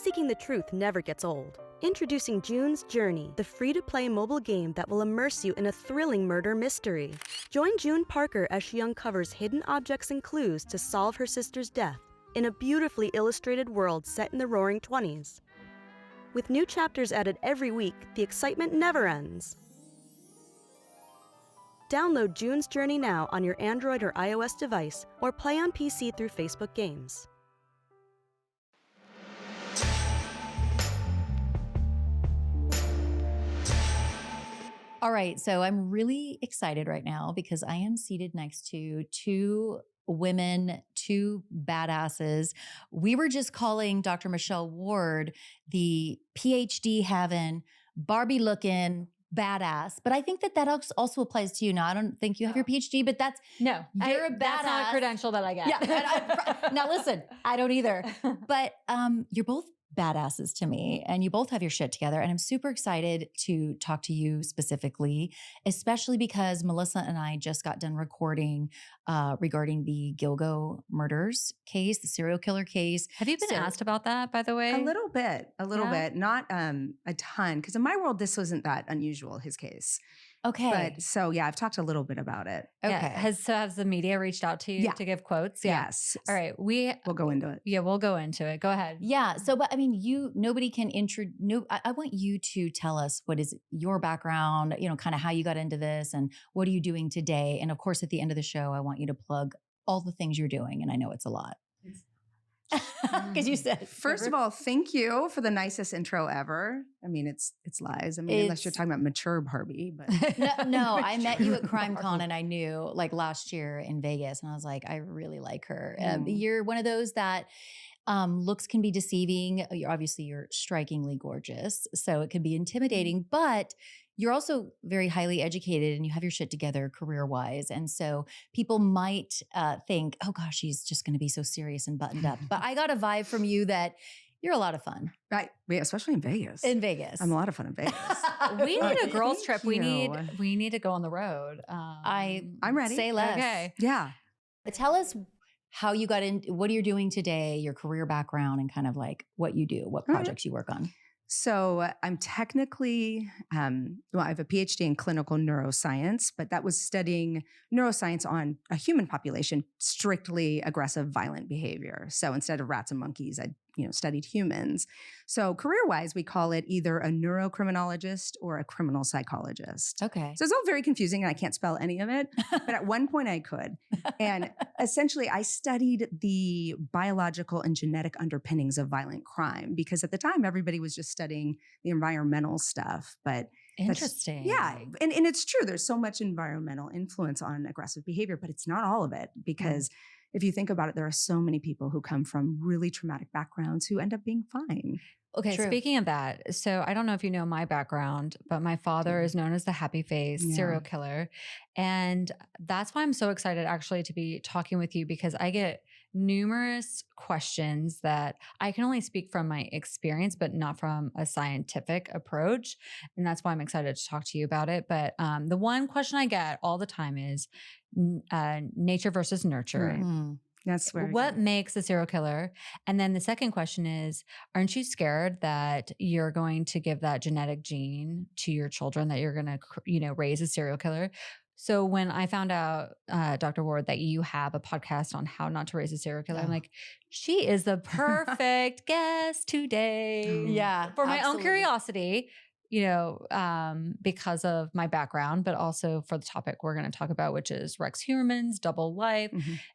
Seeking the truth never gets old. Introducing June's Journey, the free-to-play mobile game that will immerse you in a thrilling murder mystery. Join June Parker as she uncovers hidden objects and clues to solve her sister's death in a beautifully illustrated world set in the Roaring '20s. With new chapters added every week, the excitement never ends. Download June's Journey now on your Android or iOS device, or play on PC through Facebook Games. All right, so I'm really excited right now because I am seated next to two women, two badasses. We were just calling Dr. Michelle Ward the PhD having, Barbie looking badass, but I think that also applies to you. Now, I don't think you have your PhD, but you're a badass. That's not a credential that I get. Yeah. Now listen, I don't either, but you're both badasses to me, and you both have your shit together, and I'm super excited to talk to you specifically, especially because Melissa and I just got done recording regarding the Gilgo murders case, the serial killer case. Have you been asked about that, by the way? A little bit, not a ton, because in my world, this wasn't that unusual, his case. Okay. But so, yeah, I've talked a little bit about it. Okay. Yeah. Has the media reached out to you to give quotes? Yeah. Yes. All right. We'll go into it. Yeah, we'll go into it. Go ahead. Yeah. So, but I mean, nobody can I want you to tell us what is your background, kind of how you got into this and what are you doing today? And of course, at the end of the show, I want you to plug all the things you're doing. And I know it's a lot. Because you said. First of all, thank you for the nicest intro ever. I mean, it's lies. I mean, unless you're talking about mature Barbie, but no, I met you at CrimeCon and I knew like last year in Vegas, and I was like, I really like her. You're one of those that looks can be deceiving. You're strikingly gorgeous, so it can be intimidating, but you're also very highly educated and you have your shit together career-wise. And so people might think, oh gosh, she's just going to be so serious and buttoned up. But I got a vibe from you that you're a lot of fun. Right. Yeah, especially in Vegas. In Vegas. I'm a lot of fun in Vegas. We need a girls trip. We need to go on the road. I'm ready. Say less. Okay. Yeah. Tell us how you got in, what you're doing today, your career background, and kind of like what you do, what projects you work on. So I'm technically, I have a PhD in clinical neuroscience, but that was studying neuroscience on a human population, strictly aggressive, violent behavior. So instead of rats and monkeys, I studied humans. So career-wise, we call it either a neurocriminologist or a criminal psychologist. Okay. So it's all very confusing and I can't spell any of it, but at one point I could. And essentially I studied the biological and genetic underpinnings of violent crime because at the time everybody was just studying the environmental stuff. But interesting. Yeah. And it's true. There's so much environmental influence on aggressive behavior, but it's not all of it because if you think about it, there are so many people who come from really traumatic backgrounds who end up being fine. Okay, True. Speaking of that, so I don't know if you know my background, but my father is known as the happy face serial killer. And that's why I'm so excited actually to be talking with you because I get numerous questions that I can only speak from my experience, but not from a scientific approach. And that's why I'm excited to talk to you about it. But the one question I get all the time is nature versus nurture. Right. That's where what makes a serial killer? And then the second question is, aren't you scared that you're going to give that genetic gene to your children that you're going to, raise a serial killer? So when I found out, Dr. Ward, that you have a podcast on how not to raise a serial killer, I'm like, she is the perfect guest today. Yeah. For my own curiosity, because of my background, but also for the topic we're going to talk about, which is Rex Heuermann's double life.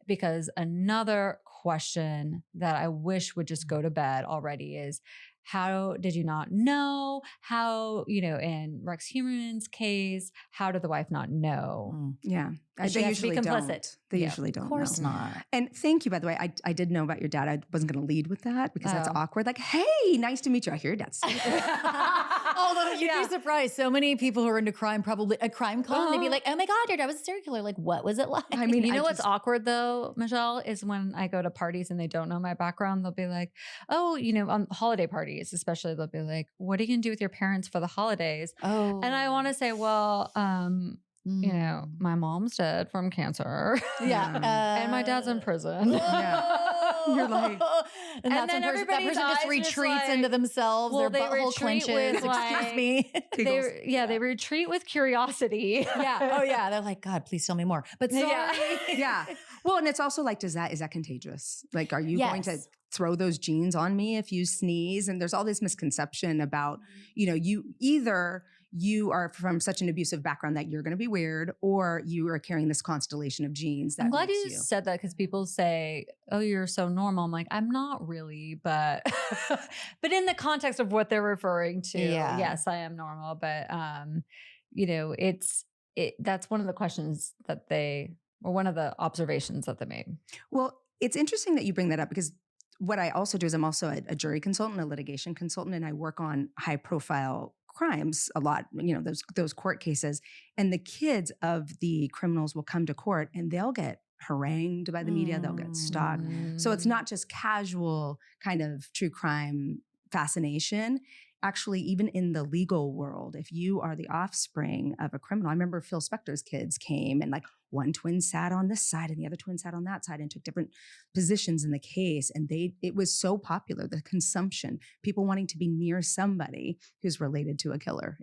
Because another question that I wish would just go to bed already is, how did you not know? How, in Rex Heuermann's case, how did the wife not know? Yeah. They usually don't. They usually don't. Of course not. And thank you, by the way. I did know about your dad. I wasn't going to lead with that because that's awkward. Like, hey, nice to meet you. I hear your dad's. Although you'd be surprised. So many people who are into crime, probably a crime con, they'd be like, oh my God, your dad was a serial killer. Like, what was it like? I mean, what's awkward though, Michelle, is when I go to parties and they don't know my background, they'll be like, oh, on holiday parties, especially, they'll be like, what are you going to do with your parents for the holidays? Oh. And I want to say, well, my mom's dead from cancer. Yeah. And my dad's in prison. You're like, and that's then when that everybody's person just eyes just retreats like- into themselves. Well, their they butthole retreat clenches. with, Excuse like- me. They retreat with curiosity. Yeah. Oh yeah. They're like, God, please tell me more. But sorry. Yeah. yeah. Well, and it's also like, is that contagious? Like, are you going to Yes. throw those genes on me if you sneeze? And there's all this misconception about, you are from such an abusive background that you're going to be weird, or you are carrying this constellation of genes. That I'm glad makes you said that because people say, "Oh, you're so normal." I'm like, I'm not really, but but in the context of what they're referring to, Yeah. yes, I am normal. But that's one of the questions that or one of the observations that they made. Well, it's interesting that you bring that up, because what I also do is I'm also a jury consultant, a litigation consultant, and I work on high profile crimes a lot, those court cases. And the kids of the criminals will come to court and they'll get harangued by the media, they'll get stalked. So it's not just casual kind of true crime fascination. Actually, even in the legal world, if you are the offspring of a criminal, I remember Phil Spector's kids came and like one twin sat on this side and the other twin sat on that side and took different positions in the case. And it was so popular, the consumption, people wanting to be near somebody who's related to a killer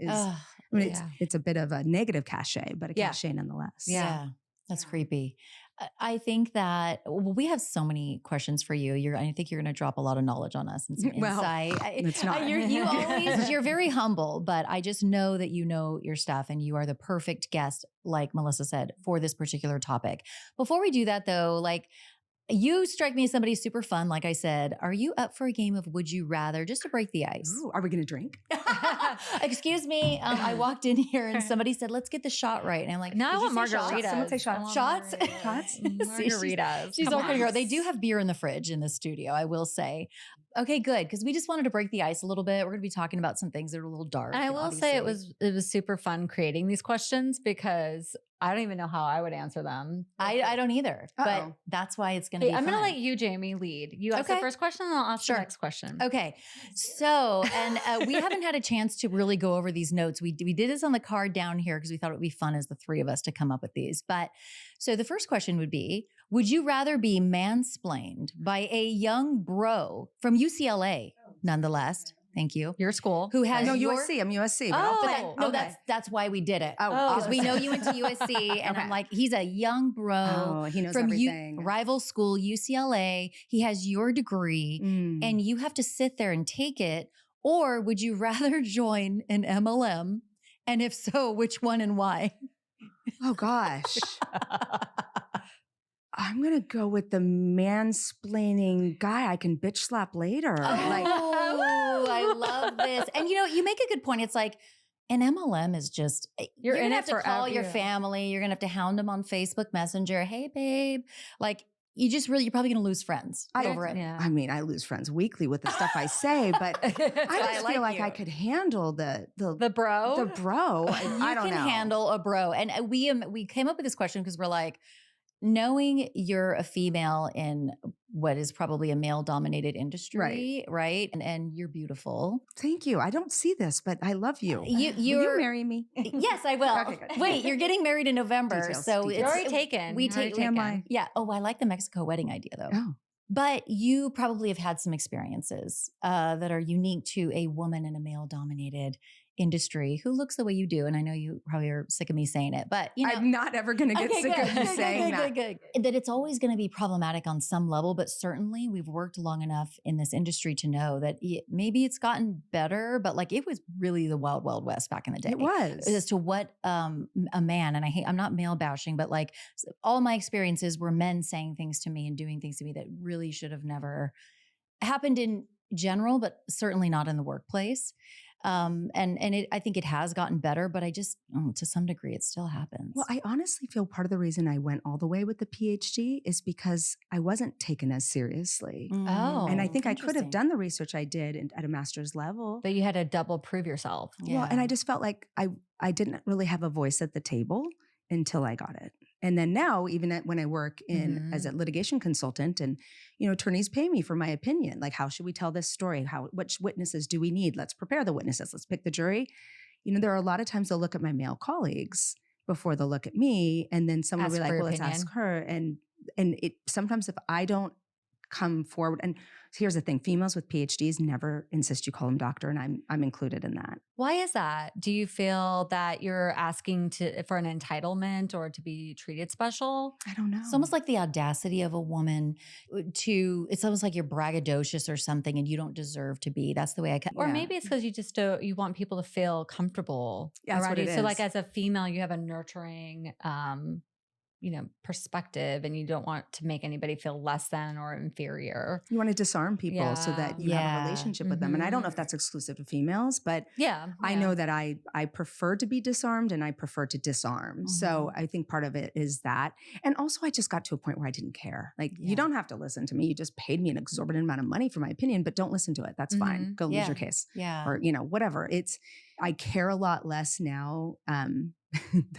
it's a bit of a negative cachet, but a cachet nonetheless. Yeah. That's creepy. I think that we have so many questions for you. I think you're going to drop a lot of knowledge on us and some insight. It's not. You're very humble, but I just know that you know your stuff and you are the perfect guest, like Melissa said, for this particular topic. Before we do that though, you strike me as somebody super fun. Like I said, are you up for a game of Would You Rather, just to break the ice? Ooh, are we going to drink? Excuse me. I walked in here and somebody said, let's get the shot right. And I'm like, No, I "Did you want say shots?" margaritas. Someone say shots. Shots? Shots? Margaritas. She's Come all on. pretty girl. They do have beer in the fridge in the studio, I will say. Okay, good. Because we just wanted to break the ice a little bit. We're going to be talking about some things that are a little dark. And I will say it obviously. was super fun creating these questions because I don't even know how I would answer them. I don't either, but Uh-oh. that's why it's going to Hey, be I'm going to fun. let you, Jamie, lead. You ask the Okay. first question and I'll ask Sure. the next question. Okay. So, and we haven't had a chance to really go over these notes. We did this on the card down here because we thought it would be fun as the three of us to come up with these. But so the first question would be, would you rather be mansplained by a young bro from UCLA, nonetheless? Thank you. Your school. Who has No, your- USC. I'm USC. Oh, But okay. that's why we did it. Oh, Because we know you went to USC, and Okay. I'm like, he's a young bro Oh, he knows from everything. rival school UCLA. He has your degree, Mm. and you have to sit there and take it. Or would you rather join an MLM? And if so, which one and why? Oh gosh. I'm going to go with the mansplaining guy I can bitch slap later. Oh, I love this. And you make a good point. It's like an MLM is just You're in gonna it have to call forever. your family. You're gonna have to hound them on Facebook Messenger. Hey, babe. Like you're probably gonna lose friends over it. Yeah. I mean, I lose friends weekly with the stuff I say, but I just feel like you. I could handle the bro. the bro. I don't You know. can handle a bro. And we came up with this question because we're like, knowing you're a female in what is probably a male-dominated industry, right? And you're beautiful. Thank you. I don't see this, but I love you. Will You're you marry me? Yes, I will. Okay, good. Wait, you're getting married in November, Details, so details. You're it's already taken. We You're already take. taken. Am I? Yeah. Oh, I like the Mexico wedding idea though. Oh. But you probably have had some experiences that are unique to a woman in a male-dominated industry who looks the way you do. And I know you probably are sick of me saying it, but I'm not ever going to get sick of you saying that. Good. That it's always going to be problematic on some level, but certainly we've worked long enough in this industry to know that maybe it's gotten better, but like it was really the wild, wild west back in the day. It was. As to what a man, and I'm not male bashing, but like all my experiences were men saying things to me and doing things to me that really should have never happened in general, but certainly not in the workplace. I think it has gotten better, but I just, to some degree, it still happens. Well, I honestly feel part of the reason I went all the way with the PhD is because I wasn't taken as seriously. Oh. And I think I could have Interesting. done the research I did at a master's level. But you had to double prove yourself. Well, and I just felt like I didn't really have a voice at the table until I got it. And then now, even when I work as a litigation consultant and, attorneys pay me for my opinion, like how should we tell this story? Which witnesses do we need? Let's prepare the witnesses. Let's pick the jury. There are a lot of times they'll look at my male colleagues before they'll look at me. And then someone will Ask be like, for your well, let's ask opinion. her. And sometimes if I don't come forward. And here's the thing, females with PhDs never insist you call them doctor, and I'm included in that. Why is that? Do you feel that you're asking for an entitlement or to be treated special? I don't know. It's almost like the audacity of a woman it's almost like you're braggadocious or something and you don't deserve to be. That's the way Or maybe it's because you just you want people to feel comfortable That's around what you. it So is. like as a female, you have a nurturing, perspective, and you don't want to make anybody feel less than or inferior. You want to disarm people so that you have a Yeah. relationship with them. And I don't know if that's exclusive to females, but I know that I prefer to be disarmed and I prefer to disarm. So I think part of it is that. And also I just got to a point where I didn't care. Like, you don't have to listen to me. You just paid me an exorbitant amount of money for my opinion, but don't listen to it. That's fine. Go lose your case. Yeah. Or, whatever. I care a lot less now than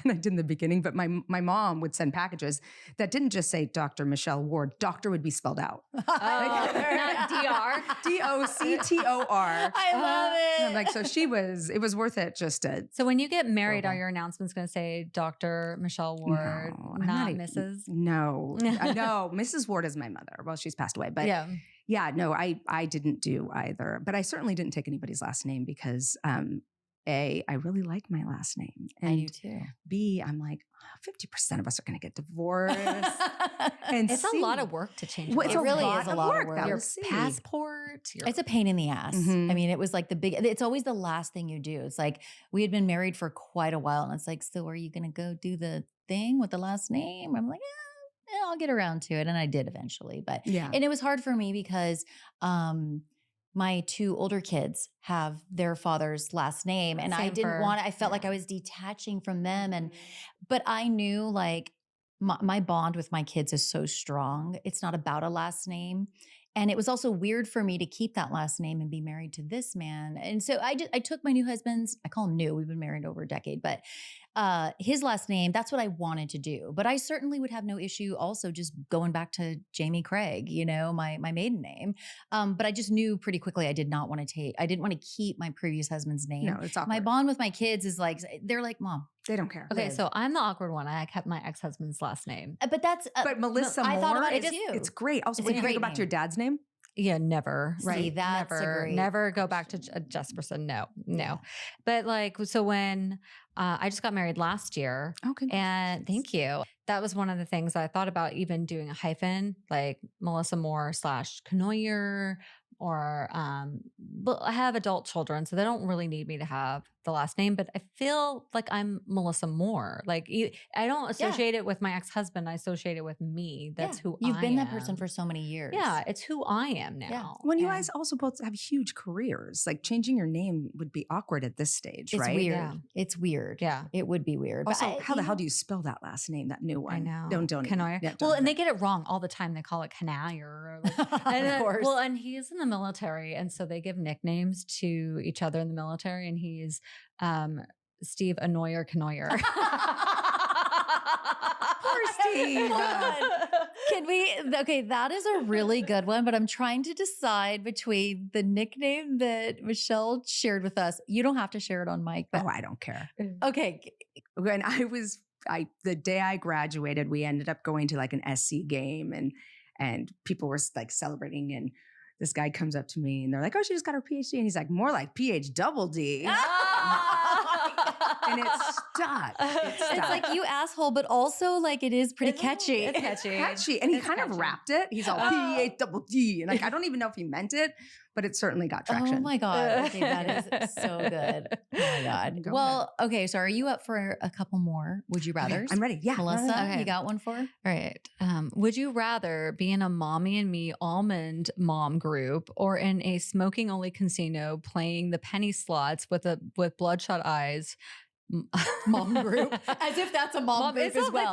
I did in the beginning, but my mom would send packages that didn't just say Dr. Michelle Ward. Doctor would be spelled out. Not DR. DOCTOR. I love it. I'm like, so it was worth it just to. So when you get married, are your announcements going to say Dr. Michelle Ward, No, I'm not not Mrs.? No, no, Mrs. Ward is my mother. Well, she's passed away, but no, I didn't do either, but I certainly didn't take anybody's last name because, A, I really like my last name. And I do too. B, I'm like, 50% of us are going to get divorced. And It's C, a lot of work to change. Well, your it's name. a really lot is a of lot of work, work. though. Your C. passport. It's a pain in the ass. Mhm. I mean, it was like it's always the last thing you do. It's like we had been married for quite a while and it's like, so are you going to go do the thing with the last name? I'm like, yeah, I'll get around to it. And I did eventually, but and it was hard for me because, my two older kids have their father's last name and I didn't want I felt like I was detaching from them. But I knew like my bond with my kids is so strong. It's not about a last name. And it was also weird for me to keep that last name and be married to this man. And so I took my new husband's, I call him new, we've been married over a decade, but his last name, that's what I wanted to do. But I certainly would have no issue also just going back to Jamie Craig, my maiden name. But I just knew pretty quickly I didn't want to keep my previous husband's name. No, it's awkward. My bond with my kids is like, they're like, Mom. They don't care. Okay, so I'm the awkward one. I kept my ex-husband's last name. But that's But Melissa I Moore, thought about it too. it's great. Also, It's when a you great go back to your name. dad's name, Yeah, never. See, that's a great never go back to Jesperson. No. But like, so when I just got married last year, and thank you. That was one of the things I thought about even doing a hyphen, like Melissa Moore / Knoyer, or but I have adult children, so they don't really need me to have the last name, but I feel like I'm Melissa Moore. Like I don't associate it with my ex-husband. I associate it with me. That's who You've I been am. that person for so many years. Yeah, it's who I am now. when you guys also both have huge careers, like changing your name would be awkward at this stage, It's right? weird. Yeah. It's weird. Yeah. It would be weird. Also, how the hell do you spell that last name, that new one? I know. Don't. Knoyer. Yeah, Well, don't. and they get it wrong all the time. They call it Canayer. Of course. Well, and he's in the military, and so they give nicknames to each other in the military, and he's Steve Annoyer Canoyer. Poor Steve. Can we? Okay, that is a really good one, but I'm trying to decide between the nickname that Michelle shared with us. You don't have to share it on mic, but Oh, I don't care. okay. When the day I graduated, we ended up going to like an SC game, and people were like celebrating, and this guy comes up to me and they're like, "Oh, she just got her PhD," and he's like, "More like PH double D." And it stuck. It's like, you asshole, but also like it is pretty catchy. It's catchy. Catchy. And he It's kind of catchy. rapped it. He's all PH double D. And like, I don't even know if he meant it, but it certainly got traction. Oh my God. Okay, that is so good. Oh my God. Go Well, okay. So are you up for a couple more? Would you rather? I'm ready. Yeah. Melissa, Okay. you got one for? All right. Would you rather be in a Mommy and Me almond mom group or in a smoking only casino playing the penny slots with bloodshot eyes? Mom group. As if that's a mom group as well.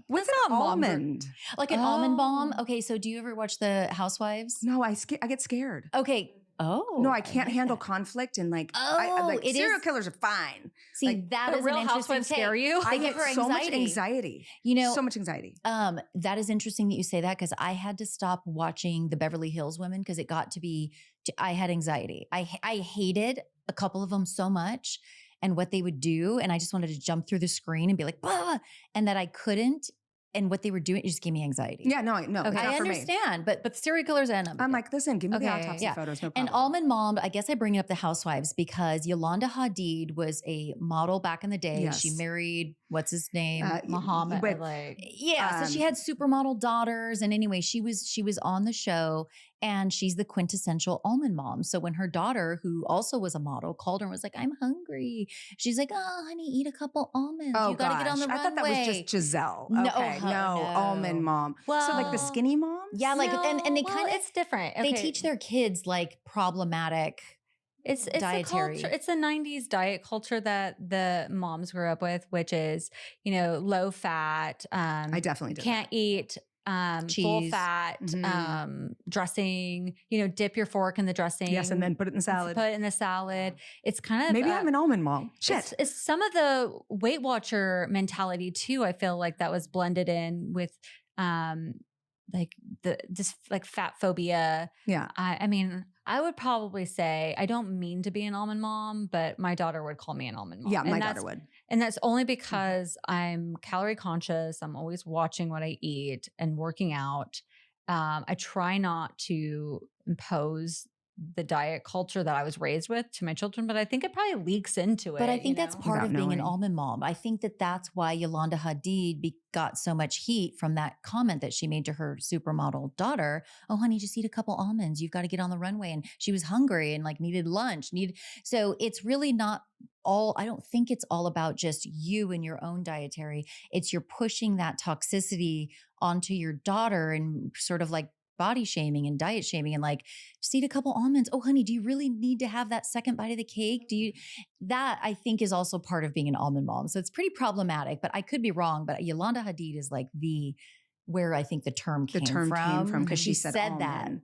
What's not an mom group. almond? Like an almond bomb. Oh. Okay. So do you ever watch The Housewives? No, I get scared. Okay. Oh. No, I can't like handle that. conflict, and like, Oh, like it serial is- killers are fine. See, like, that The is Real an interesting Housewives take. scare you? I They give get her so much anxiety. anxiety. You know, So much anxiety. that is interesting that you say that because I had to stop watching the Beverly Hills Women because it got to be, I had anxiety. I hated a couple of them so much and what they would do. And I just wanted to jump through the screen and be like, bah! And that I couldn't. and what they were doing, it just gave me anxiety. No, Okay. it's not I for me. understand, but serial killers and I'm like, listen, give me the autopsy yeah. photos, no And problem. Almond Mom, I guess I bring up the housewives because Yolanda Hadid was a model back in the day. Yes. She married, what's his name? Muhammad. but- So she had supermodel daughters. And anyway, she was on the show and she's the quintessential almond mom. So when her daughter, who also was a model, called her and was like, I'm hungry. She's like, oh, honey, eat a couple almonds. Oh, you got to get on the I runway. thought that was just Giselle. No, Okay, no, almond mom. So like the Well, skinny moms? Yeah, like, and they kind of, it's different. they Okay. teach their kids like problematic. It's dietary. the culture. It's the 90s diet culture that the moms grew up with, which is, low fat. I definitely did. Can't eat full Cheese. fat Mhm. dressing. Dip your fork in the dressing. Yes, and then put it in the salad. Put it in the salad. It's kind of Maybe I'm an almond mom. Shit. It's some of the Weight Watcher mentality too. I feel like that was blended in with fat phobia. Yeah. I mean, I would probably say I don't mean to be an almond mom, but my daughter would call me an almond mom. Yeah, And my that's- daughter would. And that's only because I'm calorie conscious. I'm always watching what I eat and working out. I try not to impose the diet culture that I was raised with to my children, but I think it probably leaks into it. But I think that's part Without of being an knowing. almond mom. I think that's why Yolanda Hadid got so much heat from that comment that she made to her supermodel daughter. Oh, honey, just eat a couple almonds. You've got to get on the runway. And she was hungry and like needed lunch. So it's really not all, I don't think it's all about just you and your own dietary. It's you're pushing that toxicity onto your daughter and sort of like body shaming and diet shaming and like, just eat a couple almonds. Oh, honey, do you really need to have that second bite of the cake? That I think is also part of being an almond mom. So it's pretty problematic, but I could be wrong. But Yolanda Hadid is like where I think the term came from. Because she said that. almond.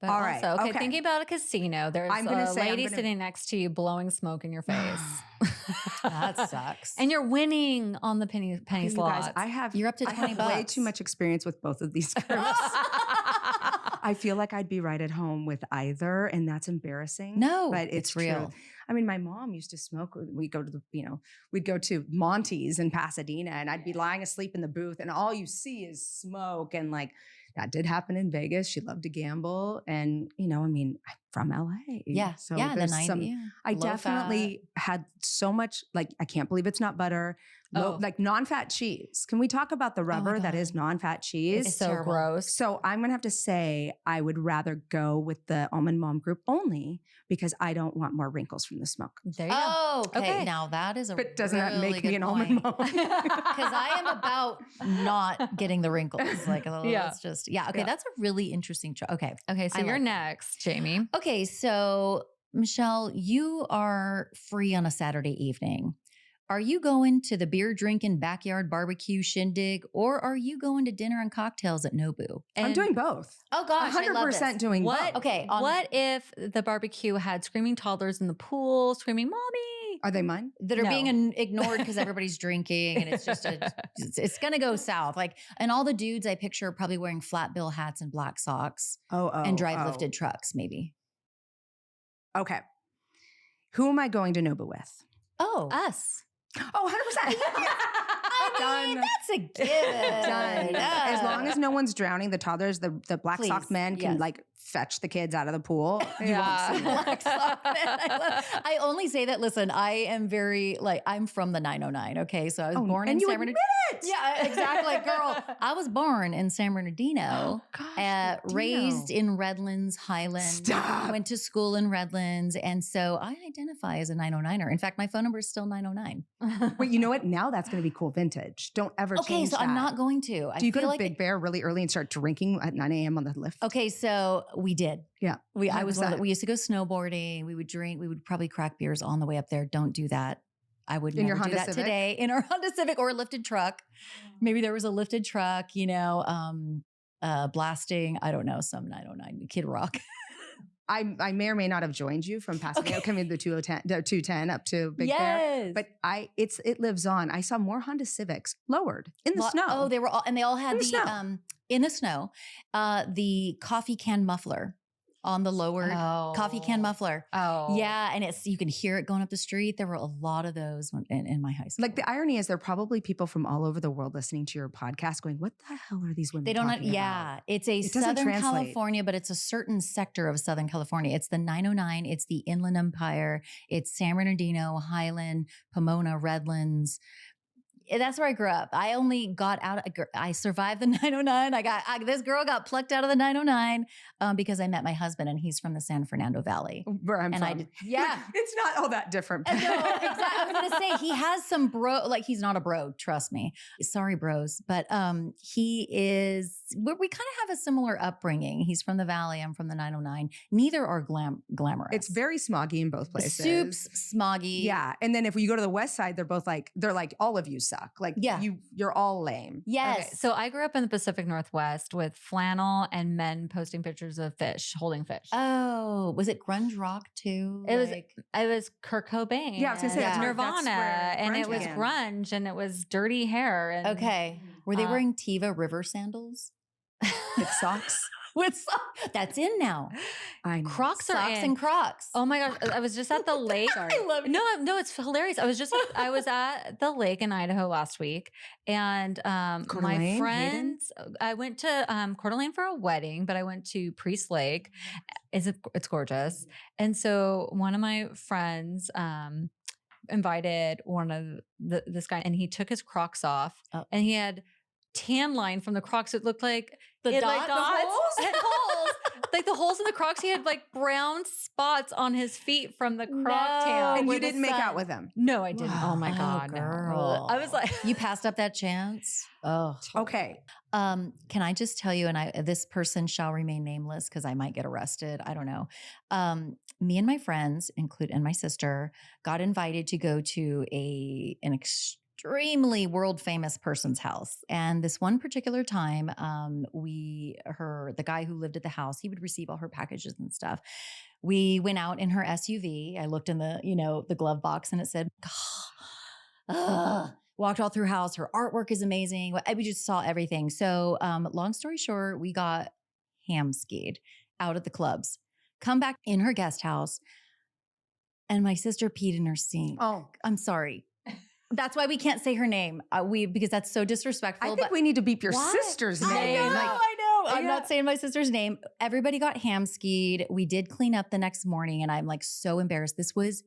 But All also, right, okay, okay. thinking about a casino, there's a lady sitting next to you blowing smoke in your face. That sucks. And you're winning on the penny You slots. guys, You're up to I have $20. way too much experience with both of these groups. I feel like I'd be right at home with either, and that's embarrassing. No, but it's real. true. I mean, my mom used to smoke. We'd go to Monty's in Pasadena, and I'd be lying asleep in the booth, and all you see is smoke. And like that did happen in Vegas. She loved to gamble, and I'm from LA. Yeah, so the there's 90s. I definitely had so much. Like, I can't believe it's not butter. Like non-fat cheese. Can we talk about the rubber that is non-fat cheese? It's so terrible. gross. So I'm going to have to say I would rather go with the almond mom group only because I don't want more wrinkles from the smoke. There you go. Oh, okay. Okay. Now that is a But doesn't that really make me good an almond point. mom? Because I am about not getting the wrinkles. Like, it's just, okay, Yeah. that's a really interesting Okay. Okay, so I you're like that. next, Jamie. Okay, so Michelle, you are free on a Saturday evening. Are you going to the beer drinking backyard barbecue shindig, or are you going to dinner and cocktails at Nobu? I'm doing both. Oh gosh, I love this. 100% doing What? both. Okay, What if the barbecue had screaming toddlers in the pool, screaming "mommy"? Are they mine? That are No. being ignored because everybody's drinking, and it's just it's gonna go south. Like, and all the dudes I picture are probably wearing flat bill hats and black socks and drive lifted trucks, maybe. Okay. Who am I going to Nobu with? Oh, Us. Oh, 100%. I mean, Done. that's a given. Done. As long as no one's drowning, the toddlers, the black Please, sock men can yes. like fetch the kids out of the pool. Yeah. Black sock man. I only say that. Listen, I am very I'm from the 909. Okay, so I was born in San Bernardino. Yeah, exactly, girl. I was born in San Bernardino, raised in Redlands, Highland. Stop. Went to school in Redlands, and so I identify as a 909er. In fact, my phone number is still 909. Wait, you know what? Now that's going to be cool vintage. Don't ever Okay, change so that. I'm not going to. Do you go feel to like Big Bear really early and start drinking at 9 a.m. on the lift? Okay, so we did. Yeah. I was one of 100%. we used to go snowboarding. We would drink. We would probably crack beers on the way up there. Don't do that. I would In your never do Honda that Civic? today in our Honda Civic or a lifted truck. Maybe there was a lifted truck, blasting, I don't know, some 909 Kid Rock. I may or may not have joined you from Pasadena, coming to the 210 up to Big Bear. But it lives on. I saw more Honda Civics lowered in the snow. Oh, they were all, and they all had In the snow. in the snow, the coffee can muffler. on the lowered coffee can muffler. Oh. Yeah. And you can hear it going up the street. There were a lot of those in my high school. Like the irony is there are probably people from all over the world listening to your podcast going, what the hell are these women They don't know. talking about? Yeah. It's a It doesn't Southern translate. California, but it's a certain sector of Southern California. It's the 909. It's the Inland Empire. It's San Bernardino, Highland, Pomona, Redlands. That's where I grew up. I only got out. I survived the 909. This girl got plucked out of the 909 because I met my husband, and he's from the San Fernando Valley. Where I'm And from. yeah. It's not all that different. No, exactly. I was gonna say he has some like he's not a bro, trust me. Sorry, bros, but he is. We kind of have a similar upbringing. He's from the Valley. I'm from the 909. Neither are glamorous. It's very smoggy in both places. Soup's smoggy. Yeah, and then if you go to the West Side, they're like all of you suck. Like you're all lame. Yes. Okay, so I grew up in the Pacific Northwest with flannel and men posting pictures of fish, holding fish. Oh, was it grunge rock too? It was Kurt Cobain. Yeah, I was gonna say that's where- Nirvana, and it was grunge, and it was dirty hair. And, Okay. Were they wearing Teva River sandals? With socks. That's in now. I know. Crocs are Socks in. and Crocs. Oh my gosh, I was just at the lake. Sorry. I love it. No, it's hilarious. I was at the lake in Idaho last week, and Coeur my d'Alene, friends. I went to Coeur d'Alene for a wedding, but I went to Priest Lake. It's gorgeous, and so one of my friends invited one of this guy, and he took his Crocs off, and he had tan line from the Crocs. It looked like The it dots? the holes. It had holes. Like the holes in the Crocs, he had like brown spots on his feet from the Croc tan. And Where you the didn't make sun- out with them. No, I didn't. Oh my God, girl. no. I was like, You passed up that chance. Oh. Okay. Can I just tell you, and this person shall remain nameless because I might get arrested. I don't know. Me and my friends, and my sister, got invited to go to an extremely world famous person's house. And this one particular time, the guy who lived at the house, he would receive all her packages and stuff. We went out in her SUV. I looked in the glove box, and it said, walked all through house. Her artwork is amazing. We just saw everything. So long story short, we got ham-skied out at the clubs, come back in her guest house, and my sister peed in her sink. Oh, I'm sorry. That's why we can't say her name. Because that's so disrespectful. I think we need to beep your What? sister's name. I know. Like, I'm not saying my sister's name. Everybody got ham-skied. We did clean up the next morning, and I'm like so embarrassed. This was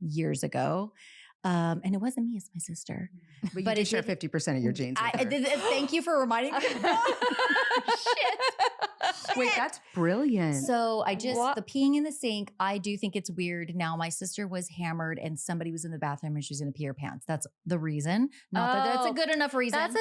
years ago. And it wasn't me, it's my sister. but you But do it share did- 50% of your genes with her. Thank you for reminding me. Shit. Wait, that's brilliant. So What? the peeing in the sink, I do think it's weird. Now, my sister was hammered and somebody was in the bathroom and she was going to pee her pants. That's the reason. Not that that's a Oh, good enough reason. that's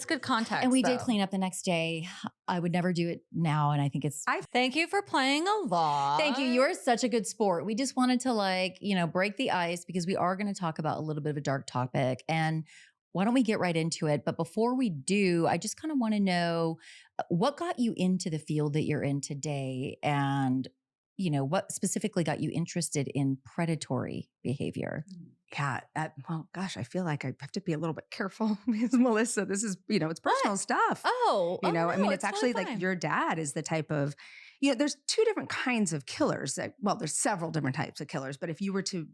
good context. And we did though. clean up the next day. I would never do it now. And I think it's Thank you for playing along. Thank you. You're such a good sport. We just wanted to break the ice because we are going to talk about a little bit of a dark topic. And why don't we get right into it? But before we do, I just kind of want to know what got you into the field that you're in today, and what specifically got you interested in predatory behavior? Yeah. Well, gosh, I feel like I have to be a little bit careful because Melissa, this is, it's personal stuff. I mean, It's actually like your dad is the type of, there's two different kinds of killers. There's several different types of killers, but if you were to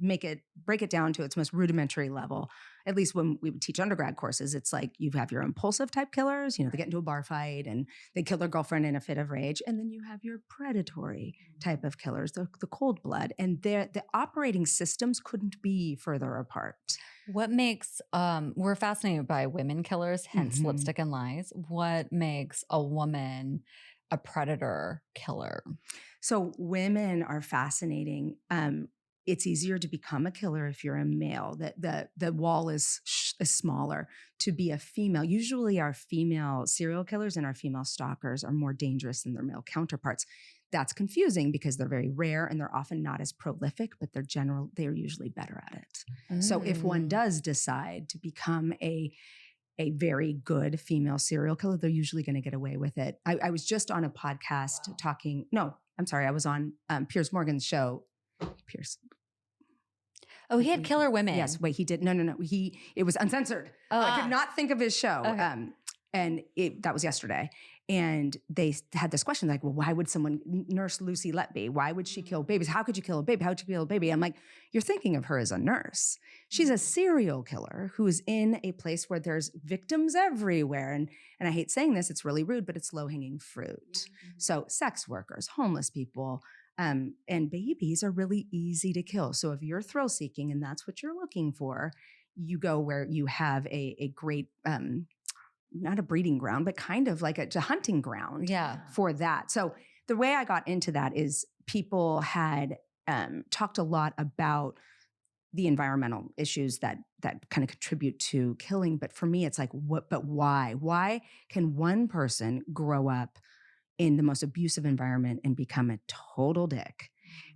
break it down to its most rudimentary level, at least when we would teach undergrad courses, it's like you have your impulsive type killers, they get into a bar fight and they kill their girlfriend in a fit of rage. And then you have your predatory type of killers, the cold blood. And the operating systems couldn't be further apart. What makes we're fascinated by women killers, hence Mhm. Lipstick and Lies. What makes a woman a predator killer? So women are fascinating. It's easier to become a killer if you're a male. The wall is smaller. To be a female, usually our female serial killers and our female stalkers are more dangerous than their male counterparts. That's confusing because they're very rare and they're often not as prolific, but they're usually better at it. So if one does decide to become a very good female serial killer, they're usually going to get away with it. I was just on a podcast I was on Piers Morgan's show. Piers. Oh, he had killer women. Yes. Wait, he did. No. It was uncensored. I could not think of his show. Okay. And that was yesterday. And they had this question like, well, why would someone nurse Lucy Letby? Why would she kill babies? How could you kill a baby? How would you kill a baby? I'm like, you're thinking of her as a nurse. She's a serial killer who is in a place where there's victims everywhere. And I hate saying this, it's really rude, but it's low-hanging fruit. So sex workers, homeless people, and babies are really easy to kill. So if you're thrill seeking and that's what you're looking for, you go where you have a great, not a breeding ground, but kind of like a hunting ground for that. So the way I got into that is people had talked a lot about the environmental issues that kind of contribute to killing. But for me, it's like, but why? Why can one person grow up in the most abusive environment and become a total dick?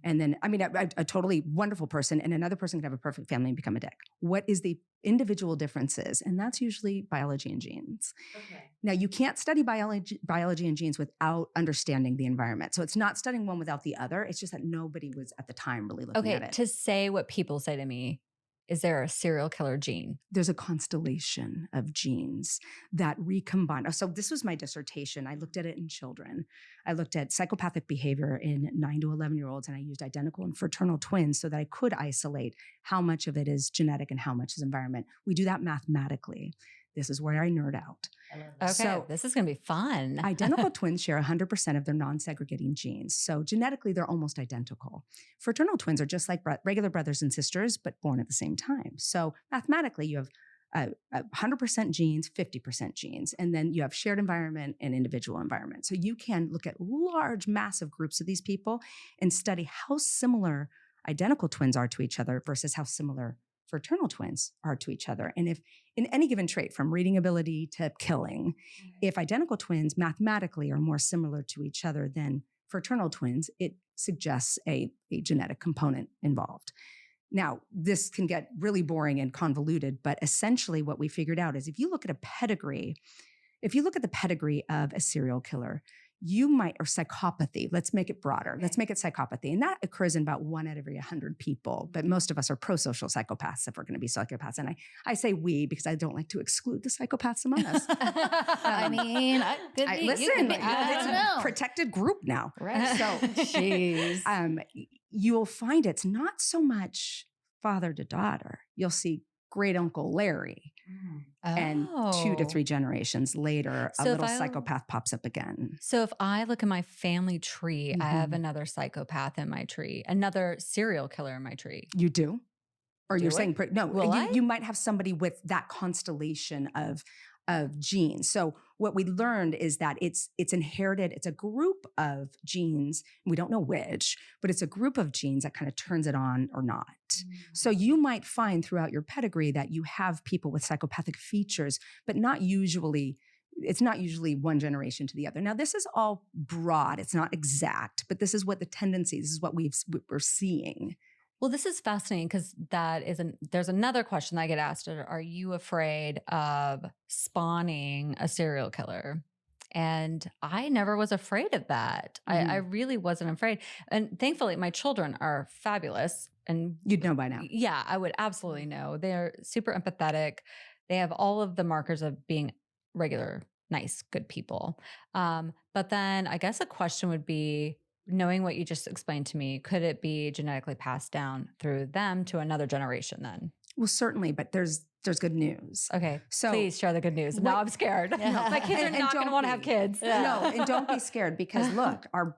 And then, I mean, a totally wonderful person, and another person can have a perfect family and become a dick. What is the individual differences? And that's usually biology and genes. Okay. Now, you can't study biology and genes without understanding the environment. So it's not studying one without the other. It's just that nobody was at the time really looking at it. To say what people say to me, is there a serial killer gene? There's a constellation of genes that recombine. So this was my dissertation. I looked at it in children. I looked at psychopathic behavior in 9 to 11-year-olds, and I used identical and fraternal twins so that I could isolate how much of it is genetic and how much is environment. We do that mathematically. This is where I nerd out. Okay, so this is going to be fun. Identical twins share 100% of their non-segregating genes. So genetically, they're almost identical. Fraternal twins are just like regular brothers and sisters, but born at the same time. So mathematically, you have 100% genes, 50% genes, and then you have shared environment and individual environment. So you can look at large, massive groups of these people and study how similar identical twins are to each other versus how similar fraternal twins are to each other. And if in any given trait, from reading ability to killing, if identical twins mathematically are more similar to each other than fraternal twins, it suggests a genetic component involved. Now, this can get really boring and convoluted, but essentially what we figured out is if you look at the pedigree of a serial killer, or psychopathy, let's make it broader. Let's make it psychopathy. And that occurs in about 1 out of every 100 people. But most of us are prosocial psychopaths if we're going to be psychopaths. And I say we because I don't like to exclude the psychopaths among us. I mean, listen, it's a protected group now. Right. So, jeez. You'll find it's not so much father to daughter. You'll see great uncle Larry. And 2 to 3 generations later, a little psychopath pops up again. So if I look at my family tree, I have another psychopath in my tree, another serial killer in my tree. You do? Or you're saying, no, you might have somebody with that constellation of genes. So what we learned is that it's inherited. It's a group of genes. We don't know which, but it's a group of genes that kind of turns it on or not. Mm-hmm. So you might find throughout your pedigree that you have people with psychopathic features, but it's not usually one generation to the other. Now, this is all broad. It's not exact, but this is what the tendencies, this is what we're seeing. Well, this is fascinating because there's another question I get asked. Are you afraid of spawning a serial killer? And I never was afraid of that. I really wasn't afraid. And thankfully, my children are fabulous. And you'd know by now. Yeah, I would absolutely know. They're super empathetic. They have all of the markers of being regular, nice, good people. But then I guess a question would be, knowing what you just explained to me, could it be genetically passed down through them to another generation then? Well, certainly, but there's good news. Okay, so please share the good news. Now I'm scared. No, my kids are not going to want to have kids. Yeah. No, and don't be scared because look, our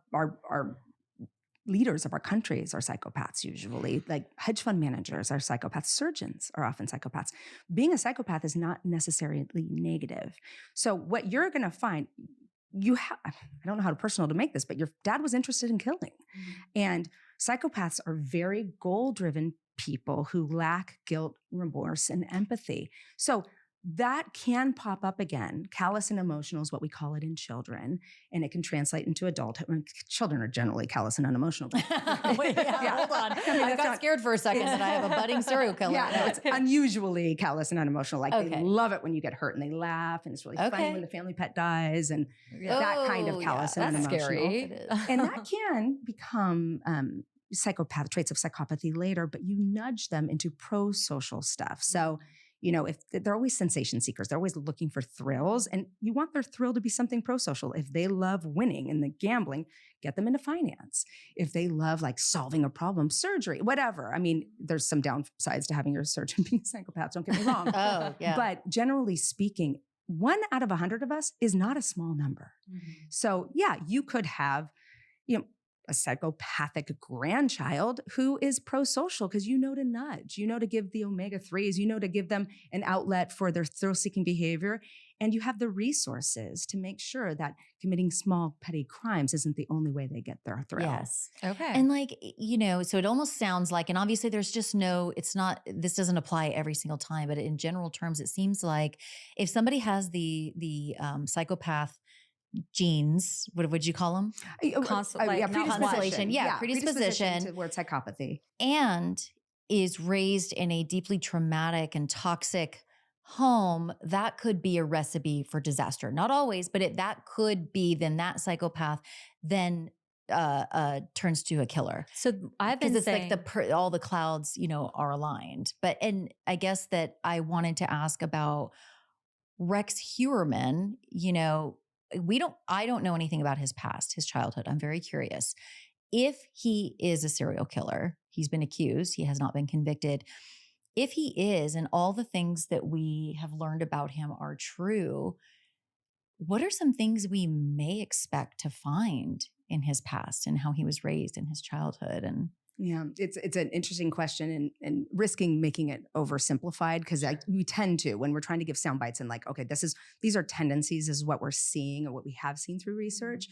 leaders of our countries are psychopaths usually. Like hedge fund managers are psychopaths. Surgeons are often psychopaths. Being a psychopath is not necessarily negative. So what you're going to find, I don't know how personal to make this, but your dad was interested in killing. Mm-hmm. And psychopaths are very goal-driven people who lack guilt, remorse, and empathy. So that can pop up again. Callous and emotional is what we call it in children, and it can translate into adulthood. I mean, children are generally callous and unemotional. Wait, hold on. I got scared for a second that I have a budding serial killer. Yeah, no, it's unusually callous and unemotional. Like they love it when you get hurt and they laugh, and it's really funny when the family pet dies, and that kind of callous and unemotional. Scary. And that can become traits of psychopathy later, but you nudge them into prosocial stuff. So if they're always sensation seekers, they're always looking for thrills, and you want their thrill to be something prosocial. If they love winning and the gambling, get them into finance. If they love like solving a problem, surgery, whatever. I mean, there's some downsides to having your surgeon being a psychopath, don't get me wrong. Oh, yeah. But generally speaking, 1 out of 100 of us is not a small number. So yeah, you could have, a psychopathic grandchild who is prosocial because to nudge, to give the omega-3s, to give them an outlet for their thrill-seeking behavior. And you have the resources to make sure that committing small petty crimes isn't the only way they get their thrill. Yes. Okay. And so it almost sounds like, and obviously there's just this doesn't apply every single time, but in general terms, it seems like if somebody has the psychopath genes, what would you call them? Predisposition. Predisposition toward psychopathy. And is raised in a deeply traumatic and toxic home, that could be a recipe for disaster. Not always, but that could be, then that psychopath then turns to a killer. So I've been saying, like all the clouds, are aligned. And I guess that I wanted to ask about Rex Heuermann. I don't know anything about his past, his childhood. I'm very curious. If he is a serial killer, he's been accused, he has not been convicted. If he is, and all the things that we have learned about him are true, what are some things we may expect to find in his past and how he was raised in his childhood? And yeah, it's an interesting question and risking making it oversimplified because we tend to, when we're trying to give sound bites and like, okay, these are tendencies, this is what we're seeing or what we have seen through research.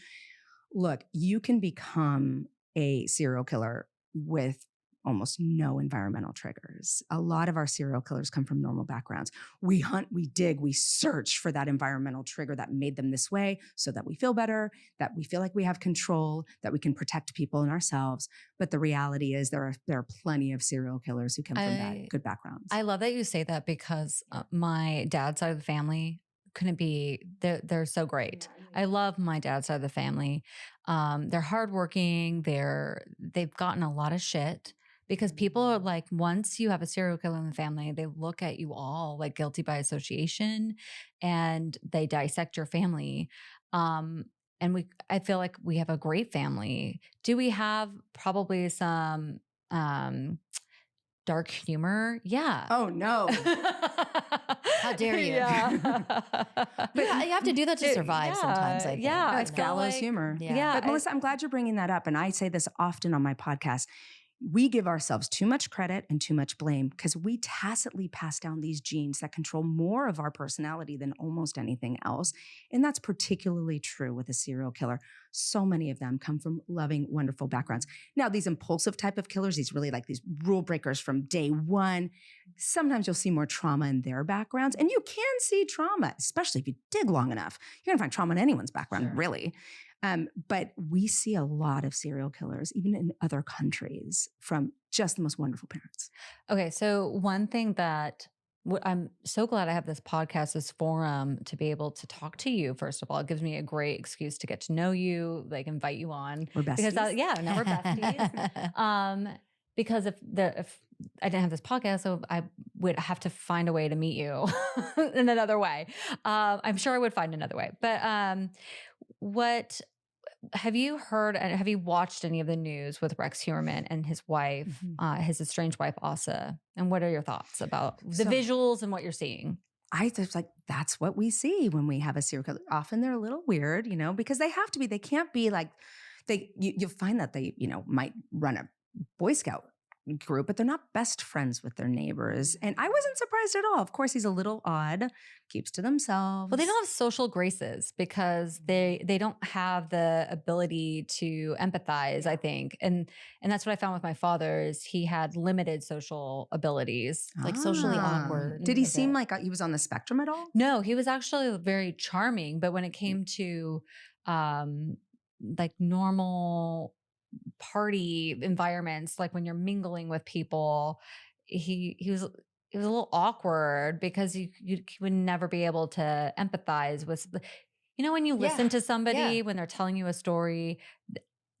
Look, you can become a serial killer with almost no environmental triggers. A lot of our serial killers come from normal backgrounds. We hunt, we dig, we search for that environmental trigger that made them this way so that we feel better, that we feel like we have control, that we can protect people and ourselves. But the reality is there are plenty of serial killers who come from good backgrounds. I love that you say that because my dad's side of the family couldn't be, they're so great. I love my dad's side of the family. They're hardworking. They've gotten a lot of shit. Because people are like, once you have a serial killer in the family, they look at you all like guilty by association and they dissect your family. I feel like we have a great family. Do we have probably some dark humor? Yeah. Oh, no. How dare you? Yeah. But you have to do that to survive sometimes, I think. Yeah. It's gallows humor. Yeah. But Melissa, I'm glad you're bringing that up. And I say this often on my podcast. We give ourselves too much credit and too much blame because we tacitly pass down these genes that control more of our personality than almost anything else. And that's particularly true with a serial killer. So many of them come from loving, wonderful backgrounds. Now, these impulsive type of killers, these really like these rule breakers from day one, sometimes you'll see more trauma in their backgrounds. And you can see trauma, especially if you dig long enough. You're going to find trauma in anyone's background, really. But we see a lot of serial killers, even in other countries, from just the most wonderful parents. Okay, so one thing that I'm so glad I have this podcast, this forum to be able to talk to you. First of all, it gives me a great excuse to get to know you, like invite you on. We're besties. Because now we're besties. Because if I didn't have this podcast, so I would have to find a way to meet you in another way. I'm sure I would find another way. But what have you heard and have you watched any of the news with Rex Heuermann and his wife, his estranged wife, Asa? And what are your thoughts about the visuals and what you're seeing? I just like, that's what we see when we have a serial killer. Often they're a little weird, because they have to be, they can't be like, you'll find that they, might run a Boy Scout group, but they're not best friends with their neighbors. And I wasn't surprised at all. Of course, he's a little odd, keeps to themselves. Well, they don't have social graces because they don't have the ability to empathize, I think. And that's what I found with my father is he had limited social abilities. Like socially awkward. Did he seem like he was on the spectrum at all? No, he was actually very charming. But when it came to like normal party environments, like when you're mingling with people, he was a little awkward because you would never be able to empathize with, when you listen to somebody when they're telling you a story,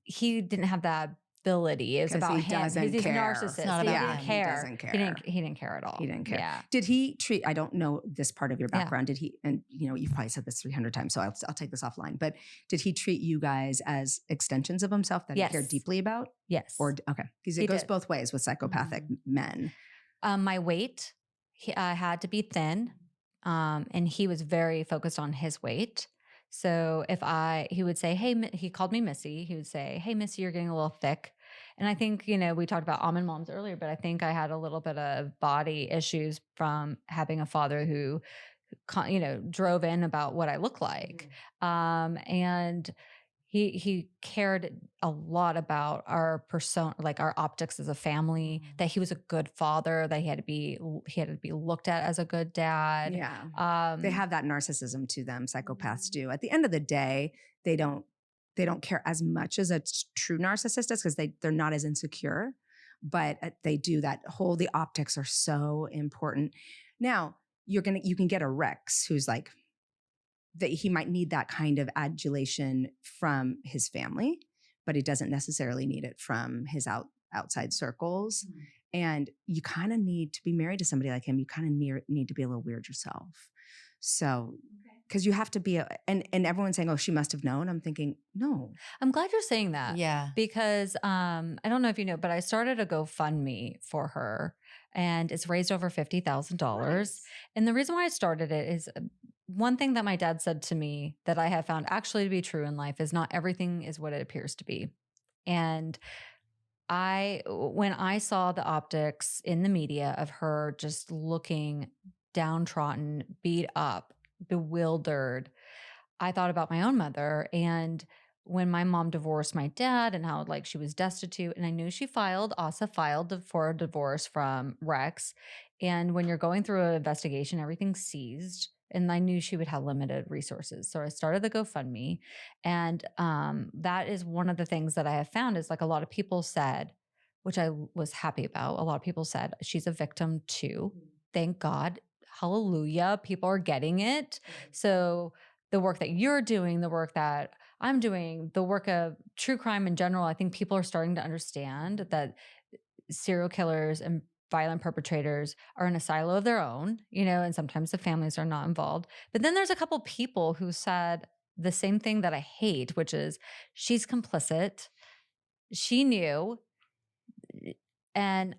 he didn't have that ability. It's 'Cause about he him. doesn't He's a care. narcissist. It's not He about didn't him. care. He doesn't care. He didn't care at all. He didn't care. Yeah. Did he treat, I don't know this part of your Yeah. background. Did he, and you've probably said this 300 times, so I'll take this offline, but did he treat you guys as extensions of himself that he cared Yes. deeply about? Yes. Or, okay. Because it He goes did. both ways with psychopathic men. My weight, I had to be thin. And he was very focused on his weight. So he would say, hey, he called me Missy. He would say, hey, Missy, you're getting a little thick. And I think, we talked about almond moms earlier, but I think I had a little bit of body issues from having a father who, drove in about what I look like. And he cared a lot about our persona, like our optics as a family, that he was a good father, that he had to be looked at as a good dad. Yeah. They have that narcissism to them. Psychopaths do. At the end of the day, they don't care as much as a true narcissist does, because they're not as insecure, but they do that whole, the optics are so important. Now you can get a Rex who's like, that he might need that kind of adulation from his family, but he doesn't necessarily need it from his outside circles. And you kind of need to be married to somebody like him. You kind of need to be a little weird yourself. So, because you have to be, and everyone's saying, oh, she must have known. I'm thinking, no. I'm glad you're saying that. Yeah. Because I don't know if you know, but I started a GoFundMe for her, and it's raised over $50,000. Nice. And the reason why I started it is one thing that my dad said to me that I have found actually to be true in life is not everything is what it appears to be. And when I saw the optics in the media of her just looking downtrodden, beat up, bewildered, I thought about my own mother. And when my mom divorced my dad and how she was destitute, and I knew Asa filed for a divorce from Rex. And when you're going through an investigation, everything's seized. And I knew she would have limited resources. So I started the GoFundMe. And that is one of the things that I have found is a lot of people said, which I was happy about. A lot of people said, she's a victim too. Thank God. Hallelujah. People are getting it. So the work that you're doing, the work that I'm doing, the work of true crime in general, I think people are starting to understand that serial killers and violent perpetrators are in a silo of their own, and sometimes the families are not involved. But then there's a couple people who said the same thing that I hate, which is she's complicit. She knew. And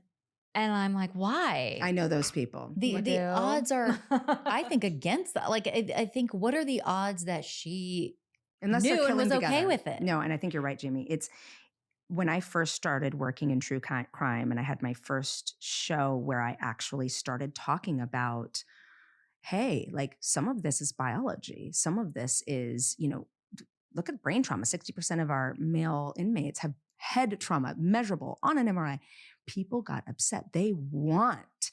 I'm like, why? I know those people. The odds are, I think, against that. I think, what are the odds that she Unless knew they're and was killing okay together. with it? No, and I think you're right, Jamie. It's when I first started working in true crime and I had my first show where I actually started talking about, hey, some of this is biology. Some of this is, look at brain trauma. 60% of our male inmates have head trauma, measurable on an MRI. People got upset. They want,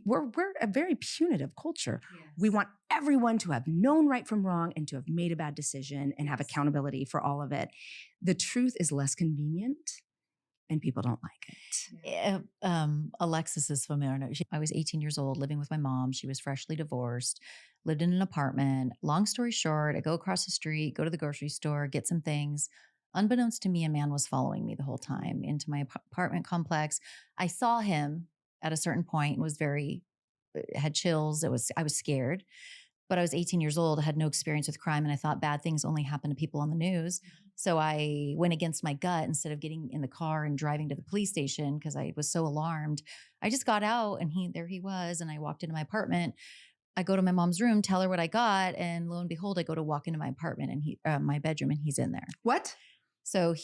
we're a very punitive culture. Yes. We want everyone to have known right from wrong and to have made a bad decision and have accountability for all of it. The truth is less convenient and people don't like it. Alexis is familiar. I was 18 years old, living with my mom. She was freshly divorced, lived in an apartment. Long story short, I go across the street, go to the grocery store, get some things. Unbeknownst to me, a man was following me the whole time into my apartment complex. I saw him at a certain point and had chills. I was scared, but I was 18 years old. I had no experience with crime. And I thought bad things only happen to people on the news. So I went against my gut. Instead of getting in the car and driving to the police station, because I was so alarmed, I just got out and there he was. And I walked into my apartment. I go to my mom's room, tell her what I got. And lo and behold, I go to walk into my apartment and my bedroom, and he's in there. What? So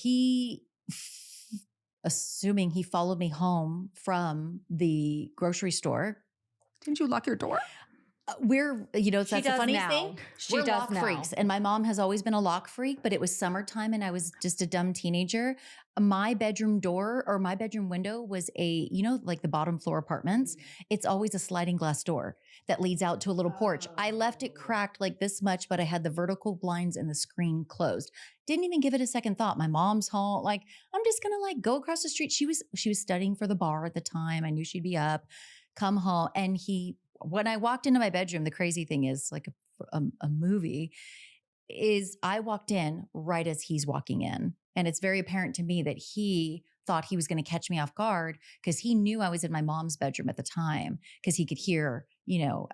assuming he followed me home from the grocery store. Didn't you lock your door? That's a funny thing. We're lock now. freaks. And my mom has always been a lock freak, but it was summertime and I was just a dumb teenager. My bedroom door or my bedroom window was like the bottom floor apartments. It's always a sliding glass door that leads out to a little porch. I left it cracked like this much, but I had the vertical blinds and the screen closed. Didn't even give it a second thought. My mom's home. I'm just going to go across the street. She was studying for the bar at the time. I knew she'd be up, come home. And when I walked into my bedroom, the crazy thing is a movie is I walked in right as he's walking in. And it's very apparent to me that he thought he was going to catch me off guard because he knew I was in my mom's bedroom at the time because he could hear,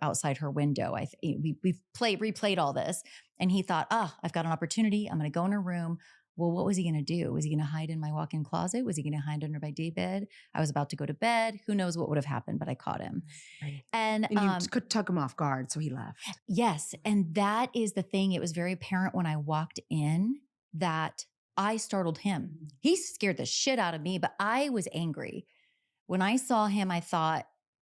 outside her window. We've replayed all this, and he thought, I've got an opportunity. I'm going to go in her room. Well, what was he going to do? Was he going to hide in my walk-in closet? Was he going to hide under my daybed? I was about to go to bed. Who knows what would have happened, but I caught him. Right. And you could took him off guard, so he left. Yes. And that is the thing. It was very apparent when I walked in that I startled him. He scared the shit out of me, but I was angry. When I saw him, I thought,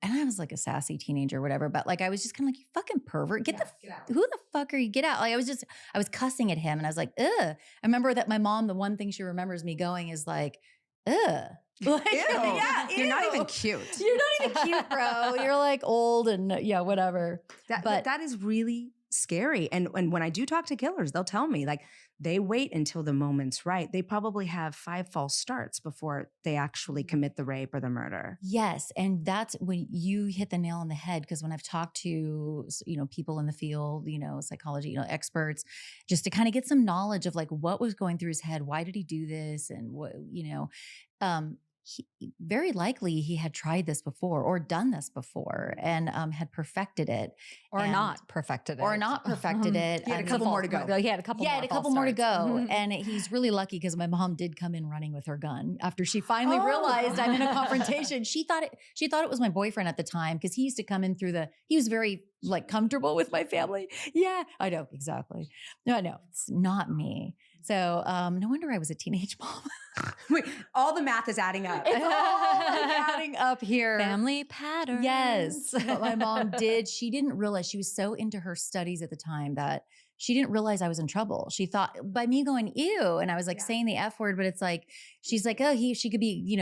and I was like a sassy teenager or whatever, but like, I was just kind of like, you fucking pervert, get out. Who the fuck are you? Get out. Like, I was cussing at him, and I was like, ugh. I remember that my mom, the one thing she remembers me going is like, ugh. Like, Ew. yeah, You're not even cute. You're not even cute, bro. You're like old and whatever. But that is really scary. And when I do talk to killers, they'll tell me like they wait until the moment's right. They probably have 5 false starts before they actually commit the rape or the murder. Yes. And that's when you hit the nail on the head. Because when I've talked to, people in the field, psychology, experts, just to kind of get some knowledge of like what was going through his head, why did he do this? And what, very likely he had tried this before or done this before and had perfected it. Or not perfected it. Or not perfected it. He had a couple more to go. He had a couple more to go. And he's really lucky because my mom did come in running with her gun after she finally realized I'm in a confrontation. She thought it was my boyfriend at the time because he used to come in he was very like comfortable with my family. Yeah, I know. Exactly. No, it's not me. So no wonder I was a teenage mom. Wait, all the math is adding up. It's all adding up here. Family patterns. Yes. But my mom did. She didn't realize, she was so into her studies at the time that she didn't realize I was in trouble. She thought by me going, ew. And I was like saying the F word, but it's like, she's like, oh, she could be,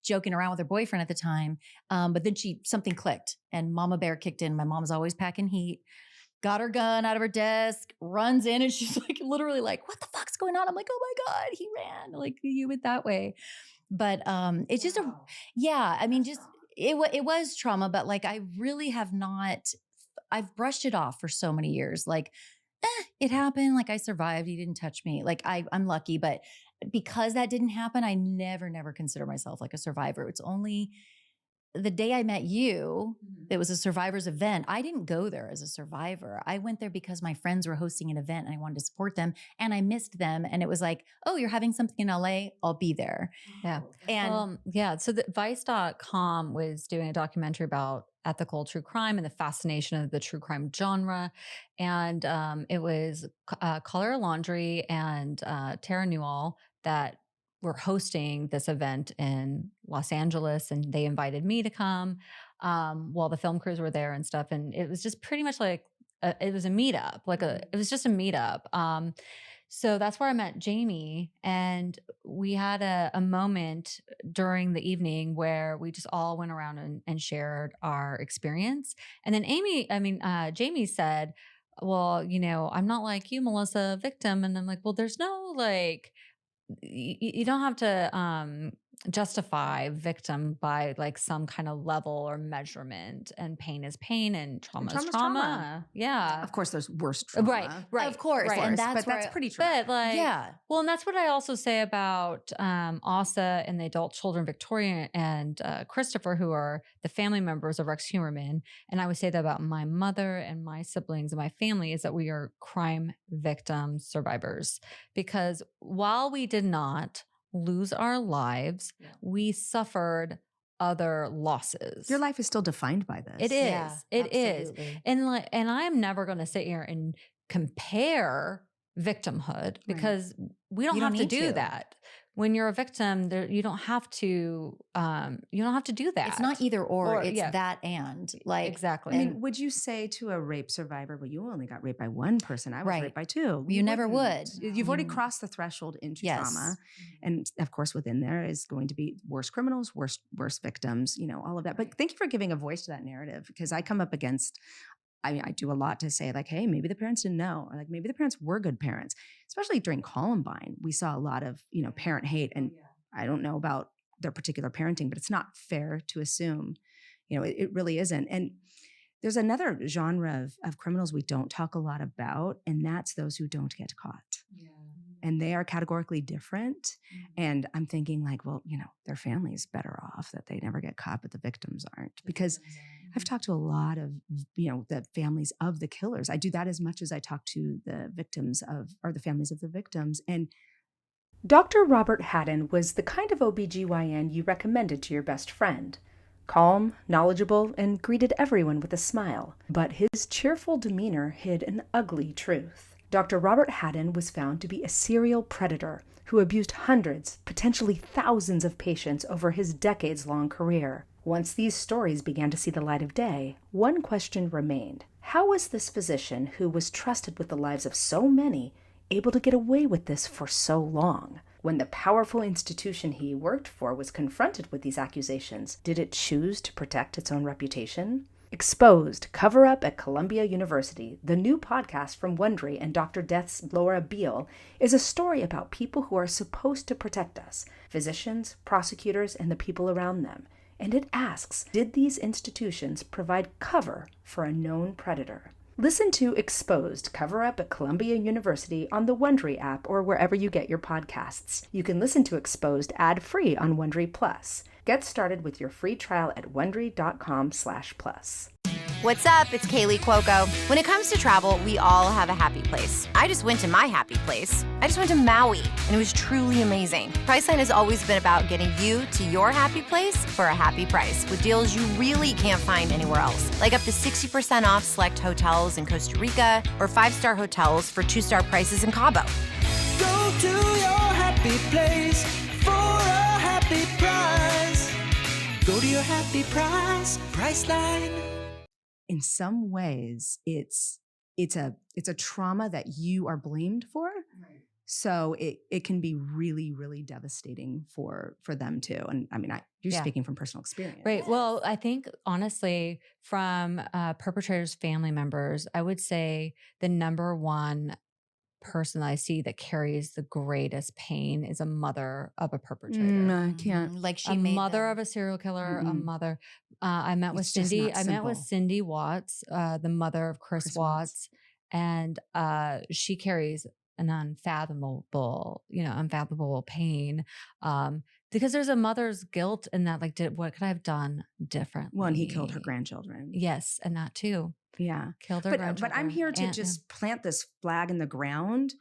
joking around with her boyfriend at the time. But then something clicked and Mama Bear kicked in. My mom's always packing heat. Got her gun out of her desk, runs in, and she's like literally like, what the fuck's going on? I'm like, oh my God, he ran. Like, you went that way. But it's just it was trauma, but like I really have not, I've brushed it off for so many years. Like, it happened. Like I survived. He didn't touch me. Like I'm lucky, but because that didn't happen, I never consider myself like a survivor. It's only the day I met you, it was a survivor's event. I didn't go there as a survivor. I went there because my friends were hosting an event and I wanted to support them and I missed them. And it was like, oh, you're having something in LA? I'll be there. Yeah. And so the Vice.com was doing a documentary about ethical true crime and the fascination of the true crime genre. And it was Color Laundry and Tara Newell that were hosting this event in Los Angeles, and they invited me to come while the film crews were there and stuff. And it was just pretty much like it was a meetup, it was just a meetup. So that's where I met Jami, and we had a moment during the evening where we just all went around and shared our experience. And then Jami said, well, I'm not like you, Melissa, victim. And I'm like, well, there's no like, you don't have to justify victim by like some kind of level or measurement, and pain is pain and trauma is trauma. Yeah. Of course there's worse trauma. Right. Of course. Right. And that's pretty true. But like, well, and that's what I also say about Asa and the adult children, Victoria and Christopher, who are the family members of Rex Heuermann. And I would say that about my mother and my siblings and my family, is that we are crime victim survivors. Because while we did not lose our lives, we suffered other losses. Your life is still defined by this. It is. Yeah, it absolutely. is. And I am never going to sit here and compare victimhood, because we don't have to do that. When you're a victim, you don't have to do that. It's not either or it's that and. Like, exactly. I mean, would you say to a rape survivor, well, you only got raped by one person. I was raped by 2. You never would. You've already crossed the threshold into trauma. And of course, within there is going to be worse criminals, worse victims, all of that. But thank you for giving a voice to that narrative, because I come up against, I do a lot to say like, hey, maybe the parents didn't know, or like maybe the parents were good parents. Especially during Columbine, we saw a lot of, parent hate. And I don't know about their particular parenting, but it's not fair to assume, it really isn't. And there's another genre of criminals we don't talk a lot about, and that's those who don't get caught. and they are categorically different. And I'm thinking like, well, their family's better off that they never get caught, but the victims aren't. Because I've talked to a lot of, the families of the killers. I do that as much as I talk to the the families of the victims. And Dr. Robert Haddon was the kind of OBGYN you recommended to your best friend. Calm, knowledgeable, and greeted everyone with a smile. But his cheerful demeanor hid an ugly truth. Dr. Robert Haddon was found to be a serial predator who abused hundreds, potentially thousands of patients over his decades-long career. Once these stories began to see the light of day, one question remained. How was this physician, who was trusted with the lives of so many, able to get away with this for so long? When the powerful institution he worked for was confronted with these accusations, did it choose to protect its own reputation? Exposed, Cover Up at Columbia University, the new podcast from Wondery and Dr. Death's Laura Beale, is a story about people who are supposed to protect us, physicians, prosecutors, and the people around them. And it asks, did these institutions provide cover for a known predator? Listen to Exposed, Cover Up at Columbia University on the Wondery app or wherever you get your podcasts. You can listen to Exposed ad-free on Wondery Plus. Get started with your free trial at Wondery.com/plus. What's up? It's Kaylee Cuoco. When it comes to travel, we all have a happy place. I just went to my happy place. I just went to Maui, and it was truly amazing. Priceline has always been about getting you to your happy place for a happy price with deals you really can't find anywhere else. Like up to 60% off select hotels in Costa Rica or 5-star hotels for 2-star prices in Cabo. Go to your happy place for a happy price. Go to your happy price, Priceline. In some ways, it's a trauma that you are blamed for. Right. So it can be really, really devastating for them too. And I mean, you're speaking from personal experience. Right. Well, I think honestly, from perpetrators' family members, I would say the number one person that I see that carries the greatest pain is a mother of a perpetrator. I can't. Like she a made mother them. of a serial killer, a mother. I met with It's just Cindy. not I met with simple. Cindy Watts, the mother of Chris Watts, and she carries an unfathomable pain. Because there's a mother's guilt in that, like, what could I have done differently? Well, and he killed her grandchildren. Yes, and that too. Yeah. Killed her grandchildren. But I'm here to just plant this flag in the ground.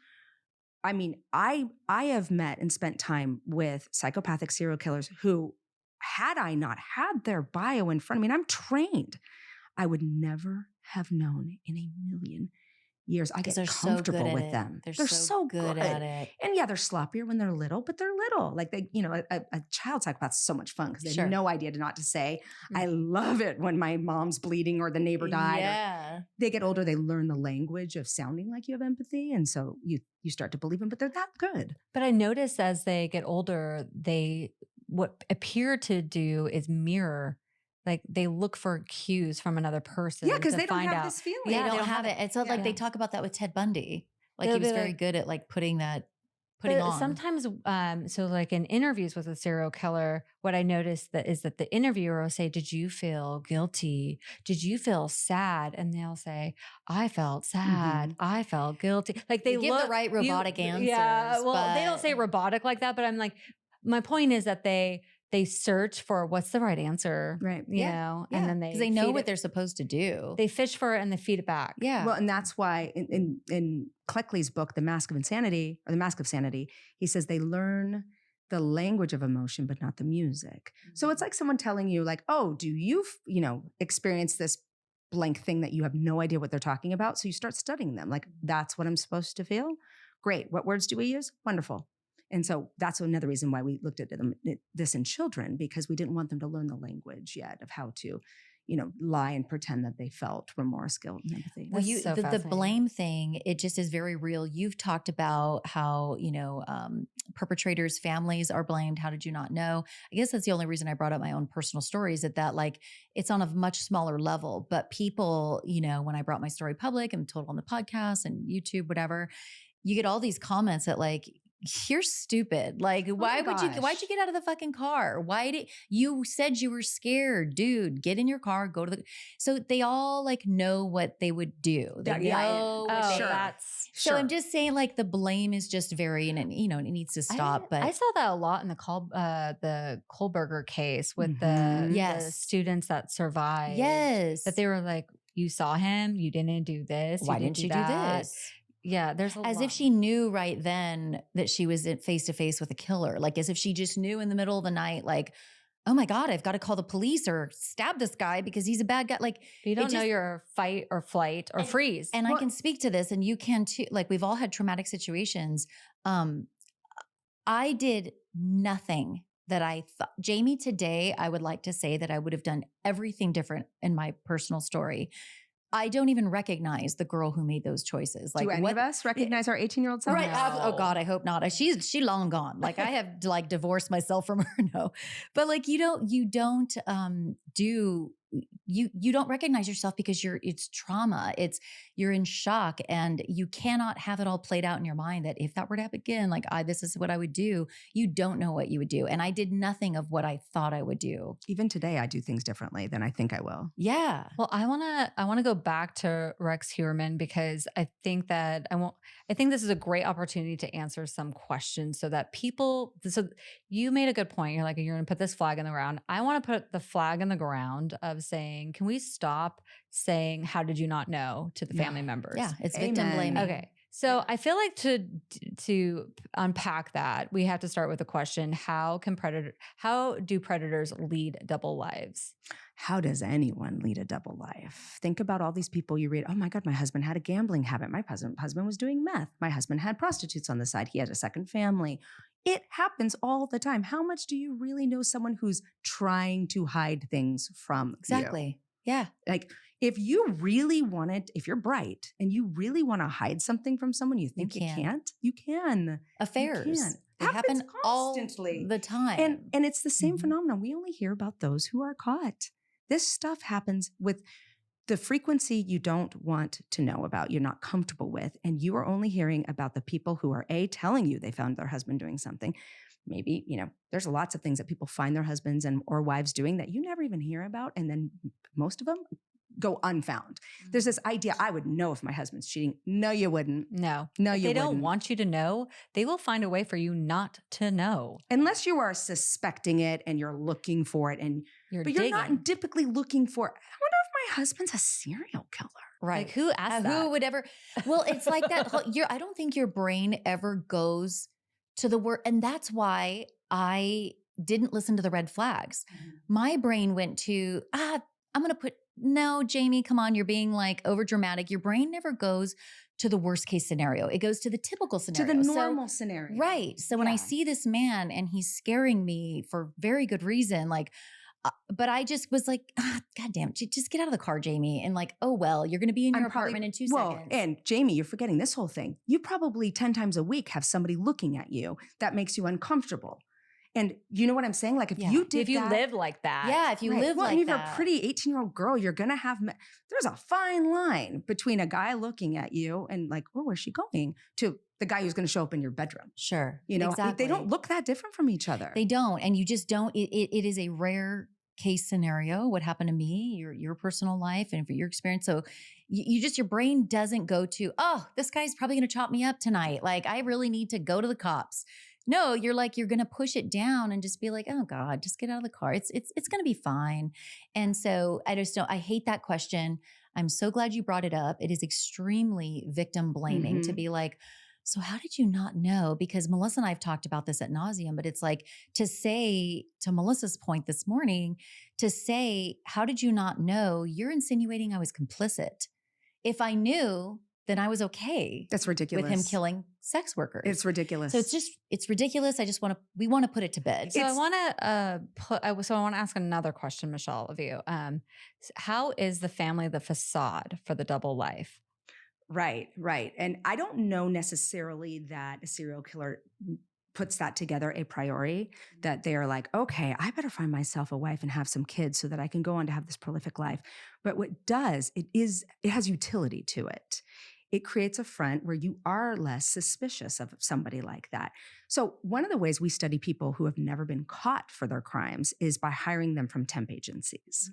I mean, I have met and spent time with psychopathic serial killers who, had I not had their bio in front of me, and I'm trained, I would never have known in a million years. I get comfortable with them. They're so good at it. And yeah, they're sloppier when they're little, but they're little. Like a child psychopath's so much fun because they have no idea not to say. I love it when my mom's bleeding or the neighbor died. Yeah. They get older, they learn the language of sounding like you have empathy. And so you start to believe them, but they're that good. But I notice as they get older, what appear to do is mirror. Like they look for cues from another person. Yeah, because they don't find have out. this feeling. They don't have it. It's like they talk about that with Ted Bundy. Like he was very good at like putting on. Sometimes, so like in interviews with a serial killer, what I noticed is that the interviewer will say, "Did you feel guilty? Did you feel sad?" And they'll say, "I felt sad. Mm-hmm. I felt guilty." Like they give the right robotic answers. Yeah, well, they don't but- say robotic like that, but I'm like, my point is that they search for what's the right answer, right? You know, and then they know what they're supposed to do. They fish for it and they feed it back. Yeah. Well, and that's why in Cleckley's book, The Mask of Sanity, he says they learn the language of emotion, but not the music. So it's like someone telling you, like, "Oh, do you, experience this blank thing that you have no idea what they're talking about?" So you start studying them. Like, that's what I'm supposed to feel. Great. What words do we use? Wonderful. And so that's another reason why we looked at this in children, because we didn't want them to learn the language yet of how to, lie and pretend that they felt remorse, guilt, and empathy. Well, the blame thing, it just is very real. You've talked about how, perpetrators' families are blamed. How did you not know? I guess that's the only reason I brought up my own personal stories, that like it's on a much smaller level. But people, when I brought my story public and told on the podcast and YouTube, whatever, you get all these comments that like, you're stupid. Like, why'd you get out of the fucking car? You said you were scared, dude, get in your car, go to the, so they all like know what they would do. They know what they, so I'm just saying like the blame is just very, and it, it needs to stop. But I saw that a lot in the Kohlberger case with the students that survived. Yes. That they were like, you saw him, you didn't do this. Why didn't you do this? Yeah, there's as if she knew right then that she was face to face with a killer. Like as if she just knew in the middle of the night, like, oh my God, I've got to call the police or stab this guy because he's a bad guy. Like you don't know your fight or flight or freeze. And I can speak to this, and you can too. Like we've all had traumatic situations. I did nothing that I thought. Jami, today, I would like to say that I would have done everything different in my personal story. I don't even recognize the girl who made those choices. Like, do any of us recognize our 18-year-old self? Right. Oh God, I hope not. She's long gone. Like I have like divorced myself from her. No, but like you don't recognize yourself because it's trauma. You're in shock, and you cannot have it all played out in your mind that if that were to happen again, like this is what I would do. You don't know what you would do. And I did nothing of what I thought I would do. Even today, I do things differently than I think I will. Yeah. Well, I want to go back to Rex Heuermann because I think this is a great opportunity to answer some questions so that so you made a good point. You're like, you're going to put this flag in the ground. I want to put the flag in the ground of saying, can we stop saying, how did you not know to the family members? Yeah. It's victim blaming. Okay. So I feel like to unpack that, we have to start with the question, how do predators lead double lives? How does anyone lead a double life? Think about all these people you read. Oh my God, my husband had a gambling habit. My husband was doing meth. My husband had prostitutes on the side. He had a second family. It happens all the time. How much do you really know someone who's trying to hide things from Exactly. you? Yeah. Like if you're bright and you really want to hide something from someone you think you can't, you can. Affairs. You can. They happen constantly. all the time. And it's the same phenomenon. We only hear about those who are caught. This stuff happens with the frequency you don't want to know about, you're not comfortable with, and you are only hearing about the people who are telling you they found their husband doing something. Maybe, there's lots of things that people find their husbands or wives doing that you never even hear about. And then most of them go unfound. There's this idea, I would know if my husband's cheating. No, you wouldn't. No, you wouldn't. They don't want you to know. They will find a way for you not to know. Unless you are suspecting it and you're looking for it but you're not typically looking for, I wonder if my husband's a serial killer. Right. Like who asked that? Who would ever, well, it's like that. I don't think your brain ever goes to the word. And that's why I didn't listen to the red flags. My brain went to, I'm going to put, no, Jami, come on. You're being like over dramatic. Your brain never goes to the worst case scenario. It goes to the typical scenario. To the normal scenario. Right. So when I see this man and he's scaring me for very good reason, like, but I just was like, God damn it, just get out of the car, Jami. And like, oh, well, you're going to be in your apartment in 2 seconds. And Jami, you're forgetting this whole thing. You probably 10 times a week have somebody looking at you that makes you uncomfortable. And you know what I'm saying? Like if you live like that. Yeah, if you live like that. And if you're a pretty 18-year-old girl, you're going to have, there's a fine line between a guy looking at you and like, oh, where's she going? To the guy who's going to show up in your bedroom. Sure. Exactly. They don't look that different from each other. They don't. And you just don't, it is a rare case scenario, what happened to me, your personal life and for your experience. So your brain doesn't go to, oh, this guy's probably going to chop me up tonight. Like I really need to go to the cops. No, you're going to push it down and just be like, oh God, just get out of the car. It's going to be fine. And so I hate that question. I'm so glad you brought it up. It is extremely victim blaming to be like, so how did you not know? Because Melissa and I have talked about this ad nauseum, but it's like to say, to Melissa's point this morning, to say, how did you not know? You're insinuating I was complicit. If I knew, then I was okay. That's ridiculous. With him killing sex workers. It's ridiculous. So it's ridiculous. We want to put it to bed. So I want to ask another question, Michelle, of you. How is the family the facade for the double life? Right. And I don't know necessarily that a serial killer puts that together a priori, that they're like, okay, I better find myself a wife and have some kids so that I can go on to have this prolific life. But what it does, it has utility to it. it creates a front where you are less suspicious of somebody like that. So one of the ways we study people who have never been caught for their crimes is by hiring them from temp agencies.